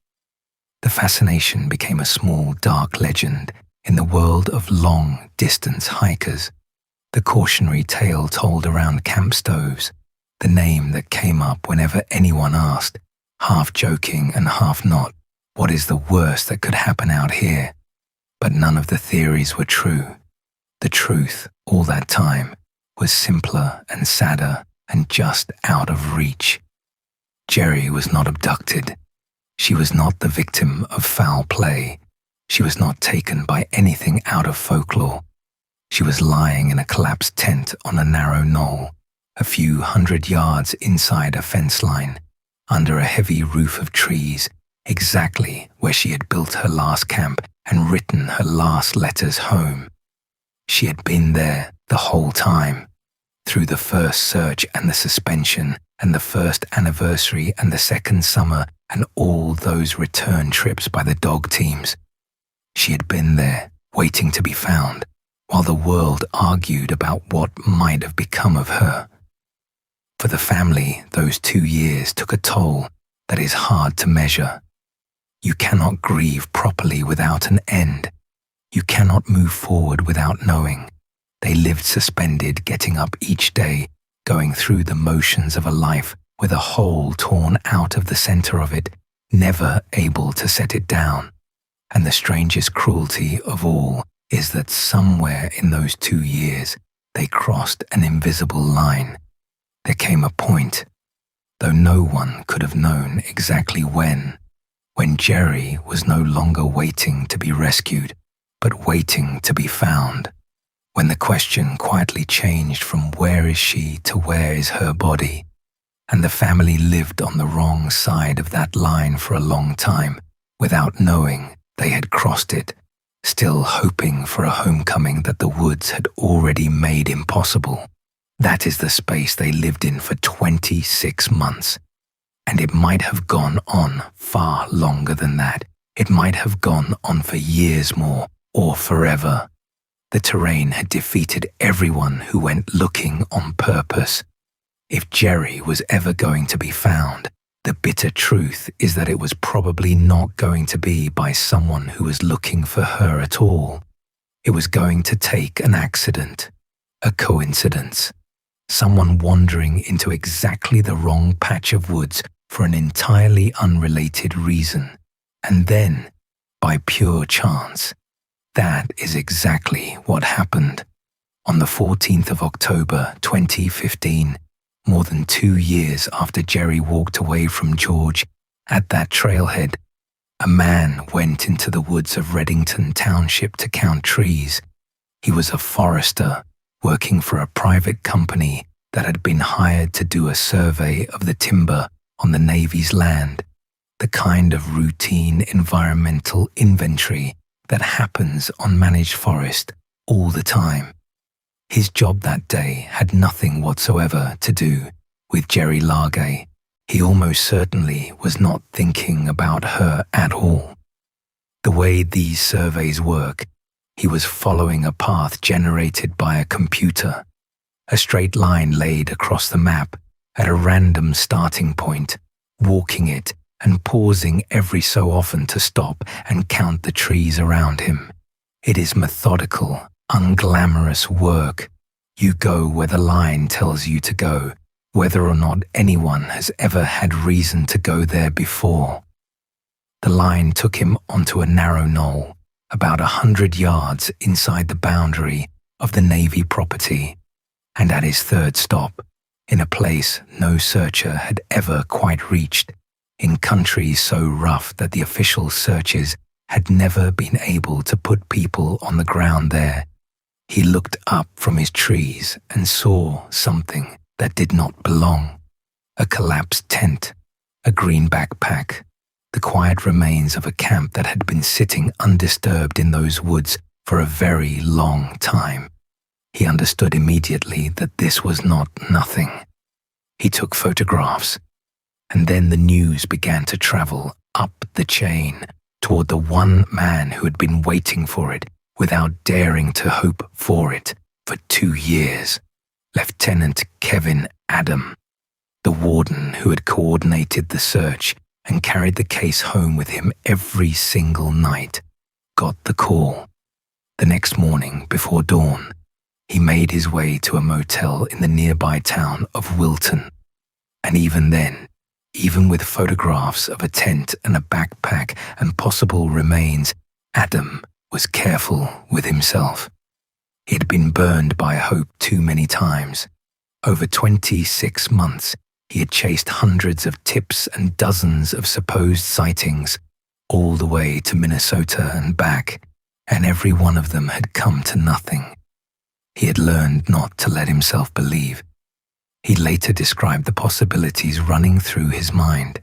The fascination became a small, dark legend in the world of long-distance hikers. The cautionary tale told around camp stoves, the name that came up whenever anyone asked, half joking and half not, what is the worst that could happen out here? But none of the theories were true. The truth, all that time, was simpler and sadder and just out of reach. Jerry was not abducted. She was not the victim of foul play. She was not taken by anything out of folklore. She was lying in a collapsed tent on a narrow knoll, a few 100 yards inside a fence line, under a heavy roof of trees, exactly where she had built her last camp and written her last letters home. She had been there the whole time, through the first search and the suspension, and the first anniversary and the second summer, and all those return trips by the dog teams. She had been there, waiting to be found, while the world argued about what might have become of her. For the family, those 2 years took a toll that is hard to measure. You cannot grieve properly without an end. You cannot move forward without knowing. They lived suspended, getting up each day, going through the motions of a life with a hole torn out of the center of it, never able to set it down. And the strangest cruelty of all is that somewhere in those 2 years, they crossed an invisible line. There came a point, though no one could have known exactly when Jerry was no longer waiting to be rescued, but waiting to be found. When the question quietly changed from where is she to where is her body, and the family lived on the wrong side of that line for a long time, without knowing they had crossed it, still hoping for a homecoming that the woods had already made impossible. That is the space they lived in for 26 months. And it might have gone on far longer than that. It might have gone on for years more, or forever. The terrain had defeated everyone who went looking on purpose. If Jerry was ever going to be found, the bitter truth is that it was probably not going to be by someone who was looking for her at all. It was going to take an accident, a coincidence, someone wandering into exactly the wrong patch of woods for an entirely unrelated reason. And then, by pure chance, that is exactly what happened. On the 14th of October 2015, more than 2 years after Jerry walked away from George at that trailhead, a man went into the woods of Reddington Township to count trees. He was a forester working for a private company that had been hired to do a survey of the timber on the Navy's land, the kind of routine environmental inventory that happens on managed forest all the time. His job that day had nothing whatsoever to do with Jerry Largay. He almost certainly was not thinking about her at all. The way these surveys work, he was following a path generated by a computer, a straight line laid across the map at a random starting point, walking it and pausing every so often to stop and count the trees around him. It is methodical, unglamorous work. You go where the line tells you to go, whether or not anyone has ever had reason to go there before. The line took him onto a narrow knoll, about 100 yards inside the boundary of the Navy property, and at his third stop, in a place no searcher had ever quite reached, in country so rough that the official searches had never been able to put people on the ground there, he looked up from his trees and saw something that did not belong. A collapsed tent, a green backpack, the quiet remains of a camp that had been sitting undisturbed in those woods for a very long time. He understood immediately that this was not nothing. He took photographs, and then the news began to travel up the chain toward the one man who had been waiting for it without daring to hope for it for 2 years. Lieutenant Kevin Adam, the warden who had coordinated the search and carried the case home with him every single night, got the call. The next morning, before dawn, he made his way to a motel in the nearby town of Wilton. And even then, even with photographs of a tent and a backpack and possible remains, Adam was careful with himself. He had been burned by hope too many times. Over 26 months, he had chased hundreds of tips and dozens of supposed sightings, all the way to Minnesota and back, and every one of them had come to nothing. He had learned not to let himself believe. He later described the possibilities running through his mind.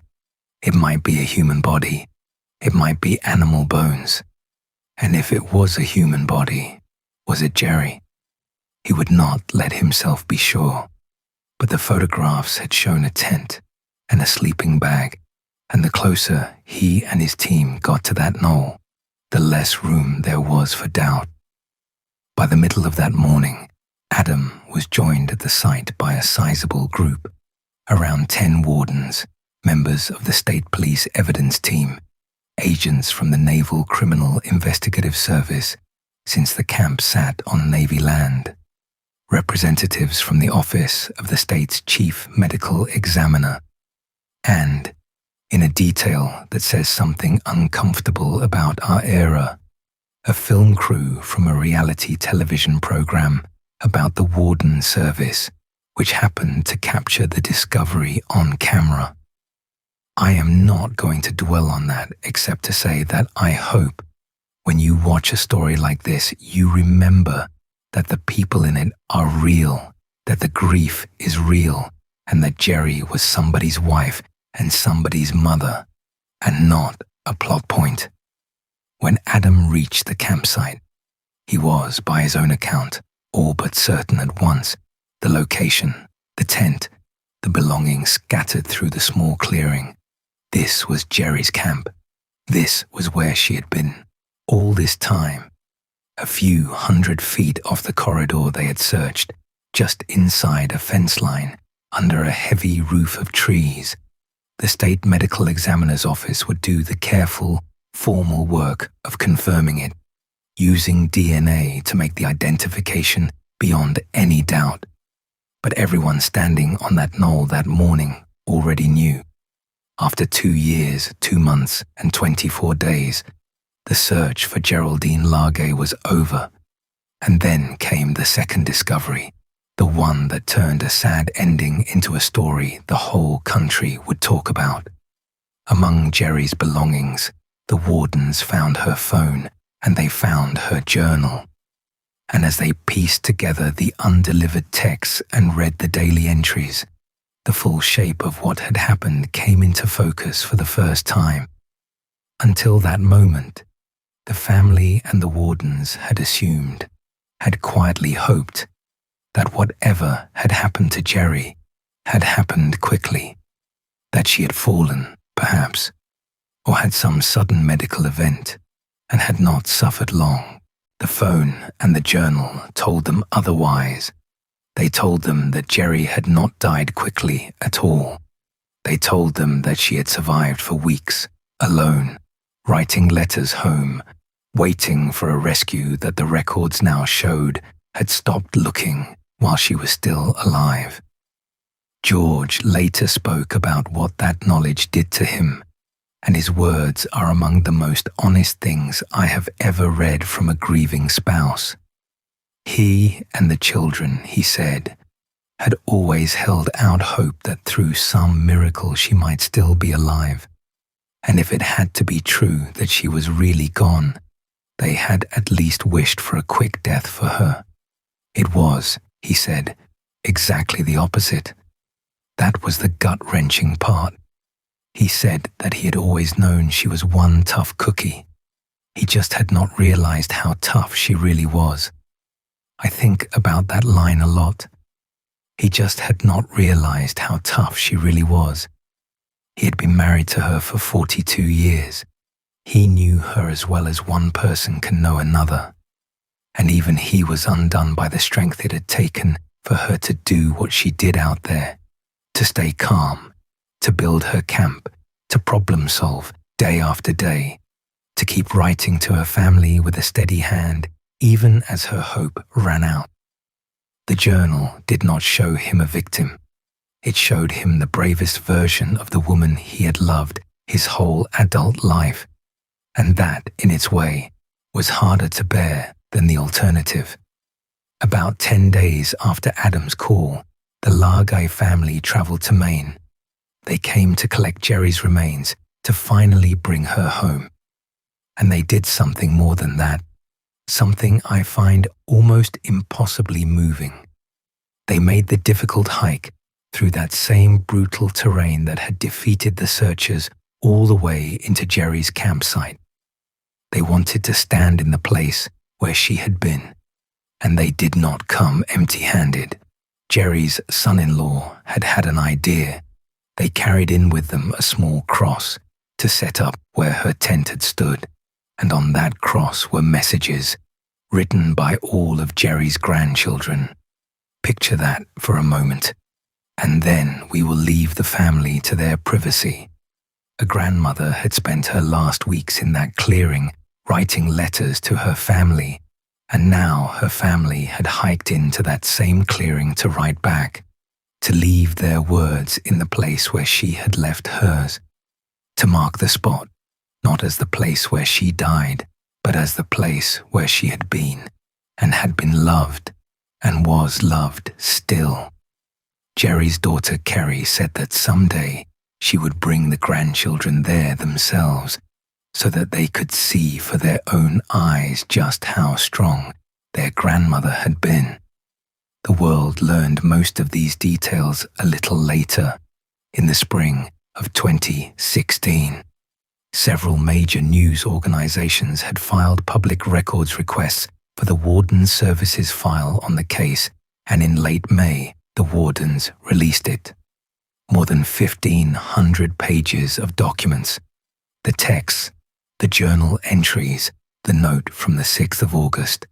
It might be a human body. It might be animal bones. And if it was a human body, was it Jerry? He would not let himself be sure. But the photographs had shown a tent and a sleeping bag, and the closer he and his team got to that knoll, the less room there was for doubt. By the middle of that morning, Adam was joined at the site by a sizable group, around 10 wardens, members of the State Police Evidence Team, agents from the Naval Criminal Investigative Service, since the camp sat on Navy land, representatives from the office of the state's chief medical examiner, and, in a detail that says something uncomfortable about our era, a film crew from a reality television program about the warden service, which happened to capture the discovery on camera. I am not going to dwell on that except to say that I hope when you watch a story like this, you remember that the people in it are real, that the grief is real, and that Jerry was somebody's wife and somebody's mother, and not a plot point. When Adam reached the campsite, he was, by his own account, all but certain at once, the location, the tent, the belongings scattered through the small clearing. This was Jerry's camp. This was where she had been all this time. A few 100 feet off the corridor they had searched, just inside a fence line, under a heavy roof of trees. The state medical examiner's office would do the careful, formal work of confirming it, using DNA to make the identification beyond any doubt. But everyone standing on that knoll that morning already knew. After 2 years, 2 months, and 24 days, the search for Geraldine Largay was over. And then came the second discovery, the one that turned a sad ending into a story the whole country would talk about. Among Jerry's belongings, the wardens found her phone and they found her journal. And as they pieced together the undelivered texts and read the daily entries, the full shape of what had happened came into focus for the first time. Until that moment, the family and the wardens had assumed, had quietly hoped, that whatever had happened to Jerry had happened quickly, that she had fallen, perhaps, or had some sudden medical event and had not suffered long. The phone and the journal told them otherwise. They told them that Jerry had not died quickly at all. They told them that she had survived for weeks, alone, writing letters home, waiting for a rescue that the records now showed had stopped looking while she was still alive. George later spoke about what that knowledge did to him, and his words are among the most honest things I have ever read from a grieving spouse. He and the children, he said, had always held out hope that through some miracle she might still be alive, and if it had to be true that she was really gone, they had at least wished for a quick death for her. It was, he said, exactly the opposite. That was the gut-wrenching part. He said that he had always known she was one tough cookie. He just had not realized how tough she really was. I think about that line a lot. He just had not realized how tough she really was. He had been married to her for 42 years. He knew her as well as one person can know another. And even he was undone by the strength it had taken for her to do what she did out there, to stay calm, to build her camp, to problem solve day after day, to keep writing to her family with a steady hand, even as her hope ran out. The journal did not show him a victim. It showed him the bravest version of the woman he had loved his whole adult life, and that, in its way, was harder to bear than the alternative. About 10 days after Adam's call, the Largay family traveled to Maine. They came to collect Jerry's remains to finally bring her home. And they did something more than that, something I find almost impossibly moving. They made the difficult hike through that same brutal terrain that had defeated the searchers all the way into Jerry's campsite. They wanted to stand in the place where she had been, and they did not come empty-handed. Jerry's son-in-law had had an idea. They carried in with them a small cross to set up where her tent had stood, and on that cross were messages written by all of Jerry's grandchildren. Picture that for a moment, and then we will leave the family to their privacy. A grandmother had spent her last weeks in that clearing writing letters to her family, and now her family had hiked into that same clearing to write back, to leave their words in the place where she had left hers, to mark the spot, not as the place where she died, but as the place where she had been, and had been loved, and was loved still. Jerry's daughter Kerry said that someday she would bring the grandchildren there themselves, so that they could see for their own eyes just how strong their grandmother had been. The world learned most of these details a little later, in the spring of 2016. Several major news organizations had filed public records requests for the Warden's Services file on the case, and in late May, the Wardens released it. More than 1,500 pages of documents, the texts, the journal entries, the note from the 6th of August,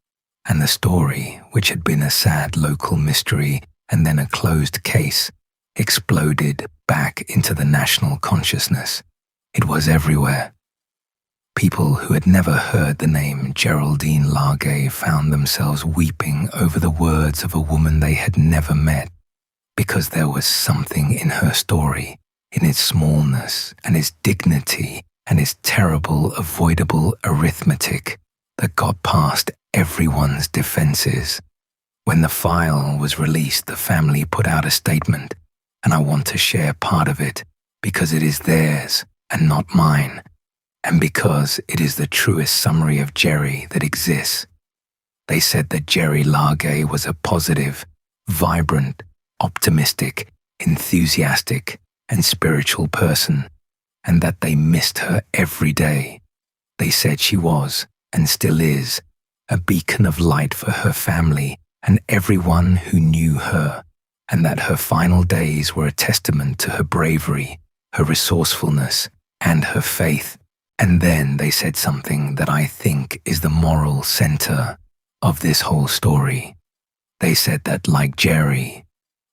and the story, which had been a sad local mystery and then a closed case, exploded back into the national consciousness. It was everywhere. People who had never heard the name Geraldine Largay found themselves weeping over the words of a woman they had never met, because there was something in her story, in its smallness and its dignity and its terrible avoidable arithmetic, that got past everyone's defenses. When the file was released, the family put out a statement, and I want to share part of it because it is theirs and not mine, and because it is the truest summary of Jerry that exists. They said that Jerry Largay was a positive, vibrant, optimistic, enthusiastic, and spiritual person, and that they missed her every day. They said she was, and still is, a beacon of light for her family and everyone who knew her, and that her final days were a testament to her bravery, her resourcefulness, and her faith. And then they said something that I think is the moral center of this whole story. They said that, like Jerry,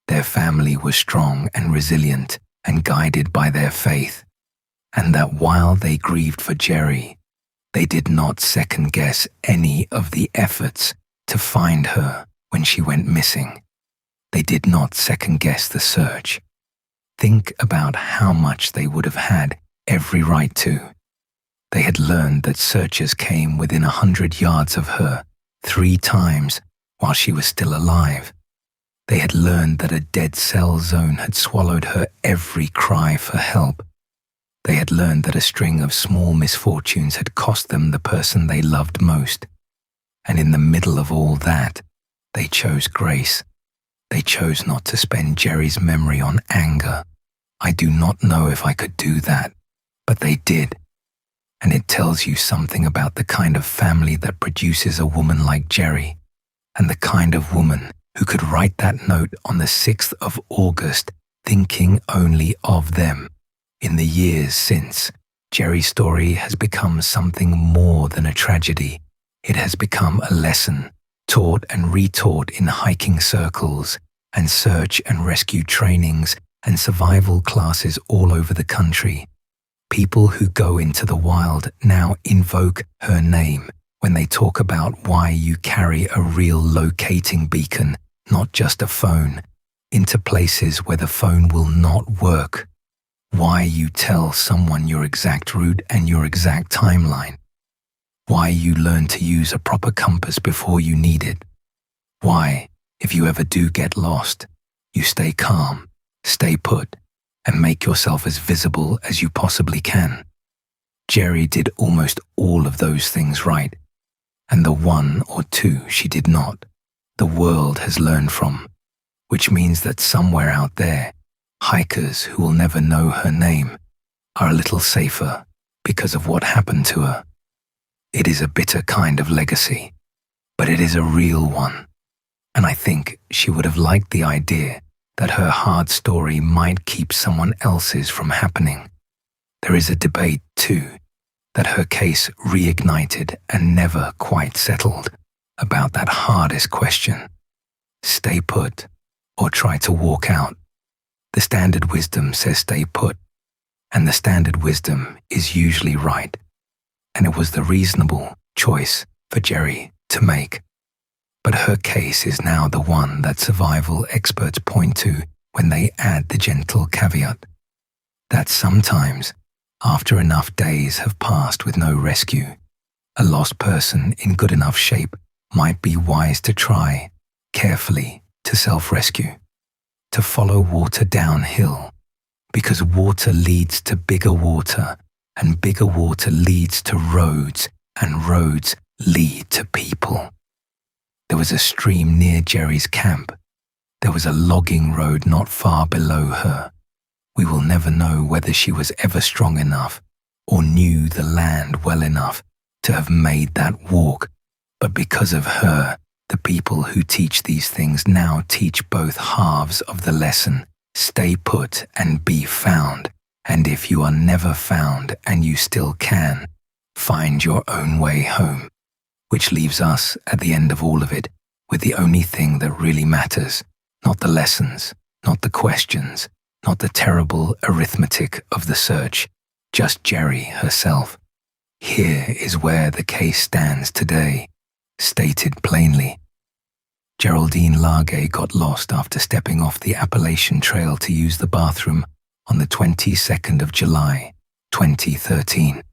their family was strong and resilient and guided by their faith, and that while they grieved for Jerry, they did not second-guess any of the efforts to find her when she went missing. They did not second-guess the search. Think about how much they would have had every right to. They had learned that searchers came within 100 yards of her 3 times while she was still alive. They had learned that a dead cell zone had swallowed her every cry for help. They had learned that a string of small misfortunes had cost them the person they loved most. And in the middle of all that, they chose grace. They chose not to spend Jerry's memory on anger. I do not know if I could do that, but they did. And it tells you something about the kind of family that produces a woman like Jerry, and the kind of woman who could write that note on the 6th of August thinking only of them. In the years since, Jerry's story has become something more than a tragedy. It has become a lesson, taught and retaught in hiking circles and search and rescue trainings and survival classes all over the country. People who go into the wild now invoke her name when they talk about why you carry a real locating beacon, not just a phone, into places where the phone will not work. Why you tell someone your exact route and your exact timeline. Why you learn to use a proper compass before you need it. Why, if you ever do get lost, you stay calm, stay put, and make yourself as visible as you possibly can. Jerry did almost all of those things right, and the 1 or 2 she did not, the world has learned from, which means that somewhere out there, hikers who will never know her name are a little safer because of what happened to her. It is a bitter kind of legacy, but it is a real one, and I think she would have liked the idea that her hard story might keep someone else's from happening. There is a debate, too, that her case reignited and never quite settled about that hardest question: stay put or try to walk out. The standard wisdom says stay put, and the standard wisdom is usually right, and it was the reasonable choice for Jerry to make. But her case is now the one that survival experts point to when they add the gentle caveat that sometimes, after enough days have passed with no rescue, a lost person in good enough shape might be wise to try, carefully, to self-rescue, to follow water downhill, because water leads to bigger water, and bigger water leads to roads, and roads lead to people. There was a stream near Jerry's camp. There was a logging road not far below her. We will never know whether she was ever strong enough or knew the land well enough to have made that walk, but because of her, the people who teach these things now teach both halves of the lesson: stay put and be found, and if you are never found and you still can, find your own way home. Which leaves us, at the end of all of it, with the only thing that really matters, not the lessons, not the questions, not the terrible arithmetic of the search, just Jerry herself. Here is where the case stands today, stated plainly. Geraldine Largay got lost after stepping off the Appalachian Trail to use the bathroom on the 22nd of July, 2013.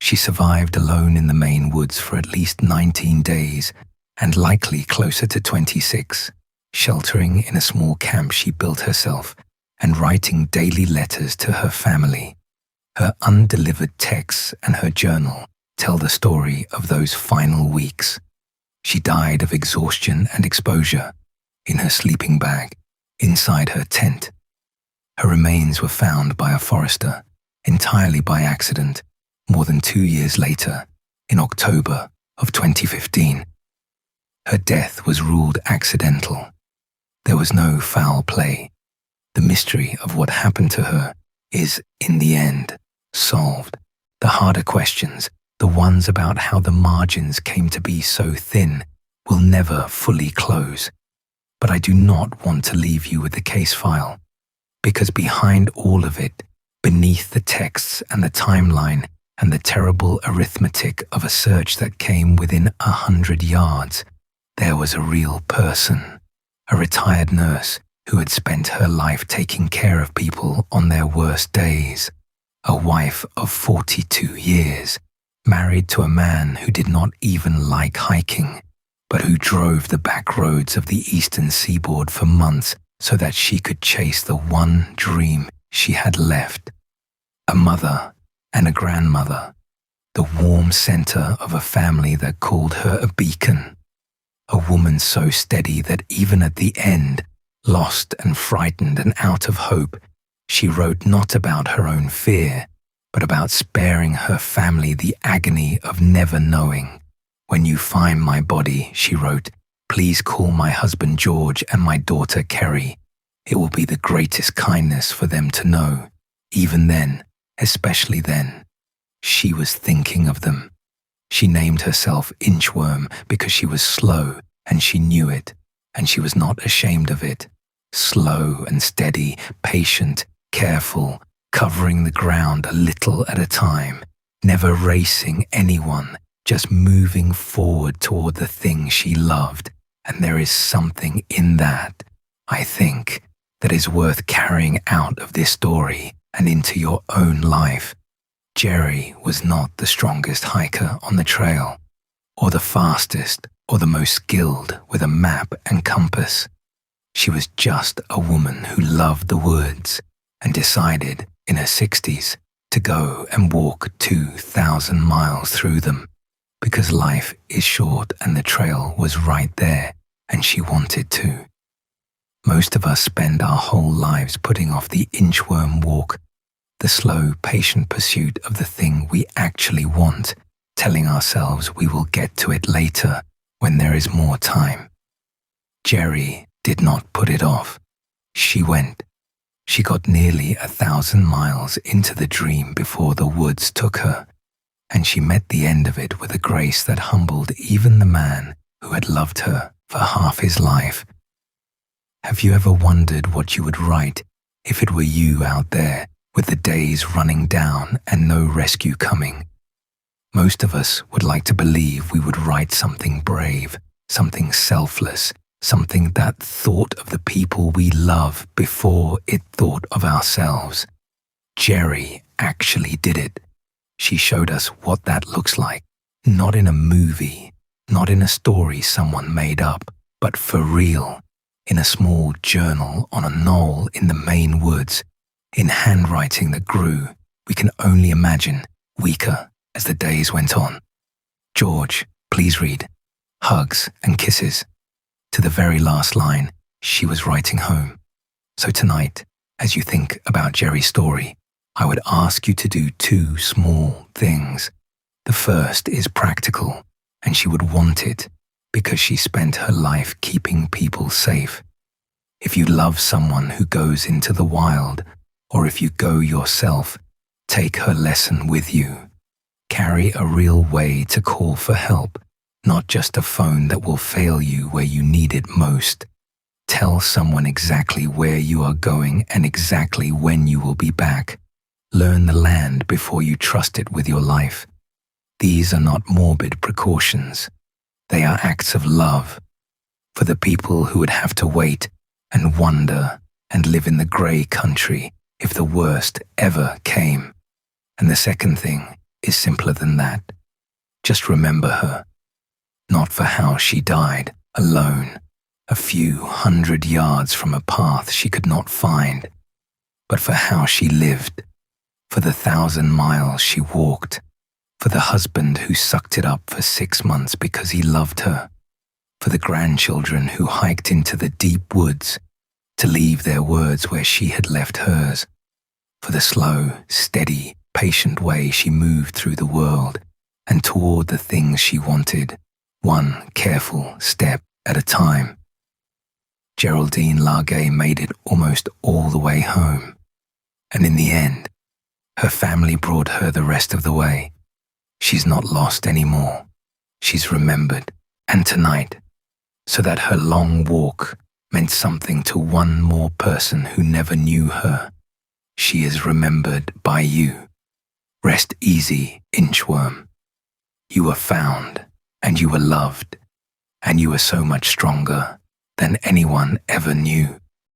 She survived alone in the Maine woods for at least 19 days and likely closer to 26, sheltering in a small camp she built herself and writing daily letters to her family. Her undelivered texts and her journal tell the story of those final weeks. She died of exhaustion and exposure in her sleeping bag inside her tent. Her remains were found by a forester entirely by accident more than 2 years later, in October of 2015. Her death was ruled accidental. There was no foul play. The mystery of what happened to her is, in the end, solved. The harder questions, the ones about how the margins came to be so thin, will never fully close. But I do not want to leave you with the case file, because behind all of it, beneath the texts and the timeline and the terrible arithmetic of a search that came within 100 yards, there was a real person, a retired nurse who had spent her life taking care of people on their worst days, a wife of 42 years, married to a man who did not even like hiking, but who drove the back roads of the eastern seaboard for months so that she could chase the one dream she had left. A mother and a grandmother, the warm center of a family that called her a beacon. A woman so steady that even at the end, lost and frightened and out of hope, she wrote not about her own fear, but about sparing her family the agony of never knowing. When you find my body, she wrote, please call my husband George and my daughter Kerry. It will be the greatest kindness for them to know. Even then, especially then, she was thinking of them. She named herself Inchworm because she was slow and she knew it, and she was not ashamed of it. Slow and steady, patient, careful, covering the ground a little at a time, never racing anyone, just moving forward toward the thing she loved. And there is something in that, I think, that is worth carrying out of this story and into your own life. Jerry was not the strongest hiker on the trail, or the fastest, or the most skilled with a map and compass. She was just a woman who loved the woods and decided, in her 60s, to go and walk 2,000 miles through them, because life is short and the trail was right there, and she wanted to. Most of us spend our whole lives putting off the inchworm walk, the slow, patient pursuit of the thing we actually want, telling ourselves we will get to it later when there is more time. Jerry did not put it off. She went. She got nearly 1,000 miles into the dream before the woods took her, and she met the end of it with a grace that humbled even the man who had loved her for half his life. Have you ever wondered what you would write if it were you out there with the days running down and no rescue coming? Most of us would like to believe we would write something brave, something selfless, something that thought of the people we love before it thought of ourselves. Jerry actually did it. She showed us what that looks like, not in a movie, not in a story someone made up, but for real, in a small journal on a knoll in the Maine woods, in handwriting that grew, we can only imagine, weaker as the days went on. George, please read. Hugs and kisses. To the very last line, she was writing home. So tonight, as you think about Jerry's story, I would ask you to do 2 small things. The first is practical, and she would want it because she spent her life keeping people safe. If you love someone who goes into the wild, or if you go yourself, take her lesson with you. Carry a real way to call for help, not just a phone that will fail you where you need it most. Tell someone exactly where you are going and exactly when you will be back. Learn the land before you trust it with your life. These are not morbid precautions. They are acts of love. for the people who would have to wait and wonder and live in the grey country if the worst ever came. And the second thing is simpler than that. Just remember her, not for how she died, alone, a few hundred yards from a path she could not find, but for how she lived, for the 1,000 miles she walked, for the husband who sucked it up for 6 months because he loved her, for the grandchildren who hiked into the deep woods to leave their words where she had left hers, for the slow, steady, patient way she moved through the world and toward the things she wanted, one careful step at a time. Geraldine Largay made it almost all the way home, and in the end, her family brought her the rest of the way. She's not lost anymore. She's remembered, and tonight, so that her long walk meant something to one more person who never knew her, she is remembered by you. Rest easy, Inchworm. You were found, and you were loved, and you were so much stronger than anyone ever knew.